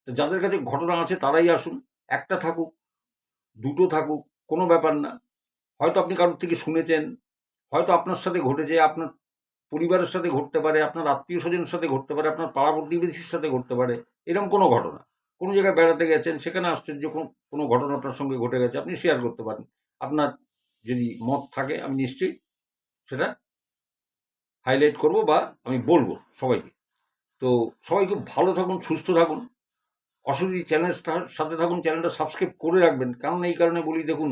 তো যাদের কাছে ঘটনা আছে তারাই আসুন, একটা থাকুক, দুটো থাকুক, কোনো ব্যাপার না। হয়তো আপনি কারোর থেকে শুনেছেন, হয়তো আপনার সাথে ঘটেছে, আপনার পরিবারের সাথে ঘটতে পারে, আপনার আত্মীয় স্বজনের সাথে ঘটতে পারে, আপনার পাড়া প্রতিবেশীর সাথে ঘটতে পারে, এরকম কোনো ঘটনা। কোনো জায়গায় বেড়াতে গেছেন, সেখানে আশ্চর্য কোনো ঘটনা আপনার সঙ্গে ঘটে গেছে, আপনি শেয়ার করতে পারেন। আপনার যদি মত থাকে, আমি নিশ্চয়ই সেটা হাইলাইট করব বা আমি বলবো সবাইকে। তো সবাই খুব ভালো থাকুন, সুস্থ থাকুন, অশরীরী চ্যানেলটার সাথে থাকুন, চ্যানেলটা সাবস্ক্রাইব করে রাখবেন। কারণ এই কারণে বলি, দেখুন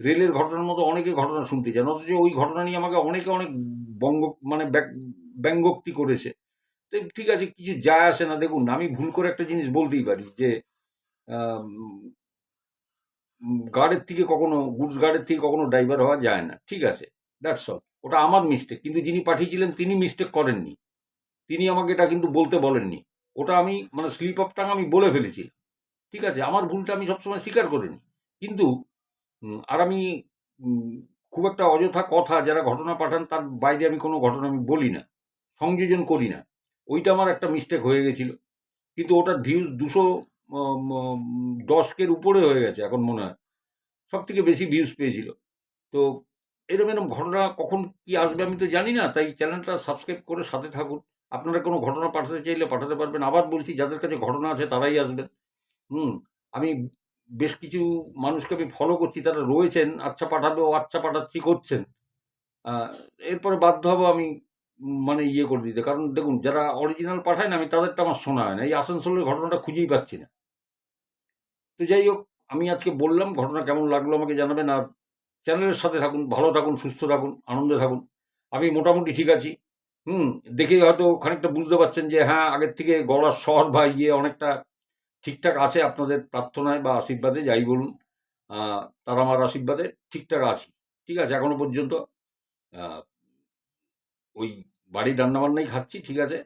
রেলের ঘটনার মতো অনেকে ঘটনা শুনতে চান, অথচ ওই ঘটনা নিয়ে আমাকে অনেকে অনেক বঙ্গ মানে ব্যঙ্গোক্তি করেছে। তো ঠিক আছে, কিছু যায় আসে না। দেখুন, আমি ভুল করে একটা জিনিস বলতেই পারি যে গার্ডের থেকে কখনো, গুডস গার্ডের থেকে কখনো ড্রাইভার হওয়া যায় না, ঠিক আছে, দ্যাটস অল। ওটা আমার মিস্টেক, কিন্তু যিনি পাঠিয়েছিলেন তিনি মিস্টেক করেননি, তিনি আমাকে এটা কিন্তু বলতে বলেননি। ওটা আমি মানে স্লিপ অফ টাং আমি বলে ফেলেছি, ঠিক আছে, আমার ভুলটা আমি সবসময় স্বীকার করিনি। কিন্তু আর আমি উম, খুব একটা অযথা কথা যারা ঘটনা পাঠান তার বাইরে আমি কোনো ঘটনা আমি বলি না, সংযোজন করি না। ওইটা আমার একটা মিস্টেক হয়ে গেছিল, কিন্তু ওটার ভিউজ 210 উপরে হয়ে গেছে এখন মনে হয়, সব থেকে বেশি ভিউজ পেয়েছিল। তো এরম এরম ঘটনা কখন কি আসবে আমি তো জানি না, তাই চ্যানেলটা সাবস্ক্রাইব করে সাথে থাকুন। আপনারা কোনো ঘটনা পাঠাতে চাইলে পাঠাতে পারবেন। আবার বলছি, যাদের কাছে ঘটনা আছে তারাই আসবেন। হুম আমি বেশ কিছু মানুষকে আমি ফলো করছি, তারা রয়েছেন, আচ্ছা পাঠাবে, ও আচ্ছা পাঠাচ্ছি করছেন। এরপরে বাধ্য হবো আমি মানে ইয়ে করে দিতে, কারণ দেখুন যারা অরিজিনাল পাঠায় না, আমি তাদেরটা আমার শোনা হয় না। এই আসানসোলের ঘটনাটা খুঁজেই পাচ্ছি না। তো যাই হোক, আমি আজকে বললাম, ঘটনা কেমন লাগলো আমাকে জানাবেন। আর চ্যানেলের সাথে থাকুন, ভালো থাকুন, সুস্থ থাকুন, আনন্দে থাকুন। আমি মোটামুটি ঠিক আছি। হুম, দেখেই হয়তো খানিকটা বুঝতে পারছেন যে হ্যাঁ, আগের থেকে গলার স্বর বা অনেকটা ঠিকঠাক আছে আপনাদের প্রার্থনায় বা আশীর্বাদে, যাই বলুন। তারা আমার আশীর্বাদে ঠিকঠাক আছি। ঠিক আছে, এখনো পর্যন্ত আহ, ওই বাড়ির রান্নাবান্নাই খাচ্ছি, ঠিক আছে।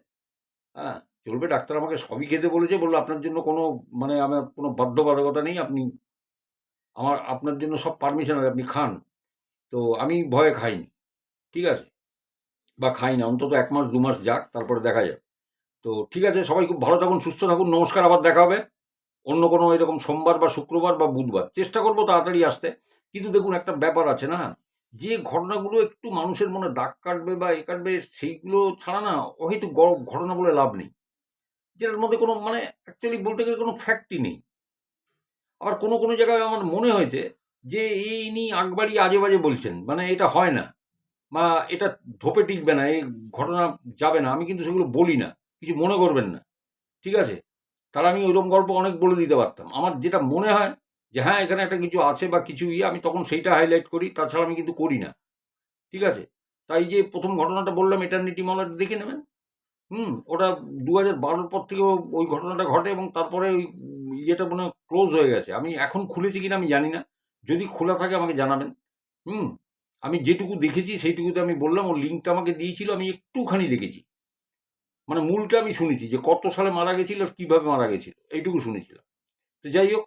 হ্যাঁ, চলবে। ডাক্তার আমাকে সবই খেতে বলেছে, বললো আপনার জন্য কোনো মানে আমার কোনো বাধ্যবাধকতা নেই, আপনি আপনার জন্য সব পারমিশন আছে, আপনি খান। তো আমি ভয়ে খাইনি, ঠিক আছে, বা খাই না, অন্তত 1 মাস 2 মাস যাক, তারপরে দেখা যাবে। তো ঠিক আছে, সবাই খুব ভালো থাকুন, সুস্থ থাকুন, নমস্কার, আবার দেখা হবে অন্য কোনো এরকম সোমবার বা শুক্রবার বা বুধবার। চেষ্টা করবো তাড়াতাড়ি আসতে। কিন্তু দেখুন, একটা ব্যাপার আছে না, যে ঘটনাগুলো একটু মানুষের মনে দাগ কাটবে বা কাটবে, সেইগুলো ছাড়া না হয়তো ঘটনা বলে লাভ নেই, যেটার মধ্যে কোনো মানে অ্যাকচুয়ালি বলতে গেলে কোনো ফ্যাক্টই নেই। আবার কোনো কোনো জায়গায় আমার মনে হয়েছে যে ইনি আগবাড়ি আজে বাজে বলছেন, মানে এটা হয় না, বা এটা ধোপে টিকবে না, এই ঘটনা যাবে না। আমি কিন্তু সেগুলো বলি না, কিছু মনে করবেন না, ঠিক আছে। তাহলে আমি ওইরকম গল্প অনেক বলে দিতে পারতাম। আমার যেটা মনে হয় যে হ্যাঁ, এখানে একটা কিছু আছে বা কিছু আমি তখন সেইটা হাইলাইট করি, তাছাড়া আমি কিন্তু করি না, ঠিক আছে। তাই যে প্রথম ঘটনাটা বললাম, এটার্নিটি মলটা দেখে নেবেন। ওটা 2012-র পর থেকে ওই ঘটনাটা ঘটে, এবং তারপরে ওই ইয়েটা মনে ক্লোজ হয়ে গেছে। আমি এখন খুলেছি কিনা আমি জানি না, যদি খোলা থাকে আমাকে জানাবেন। হুম আমি যেটুকু দেখেছি সেইটুকুতে আমি বললাম, ওর লিঙ্কটা আমাকে দিয়েছিল, আমি একটুখানি দেখেছি, মানে মূলটা আমি শুনেছি যে কত সালে মারা গেছিল আর কিভাবে মারা গেছিল, এইটুকু শুনেছিলাম। তো যাই হোক,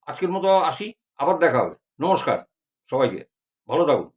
আজকের মতো আসি, আবার দেখা হবে। নমস্কার সবাইকে, ভালো থাকুন।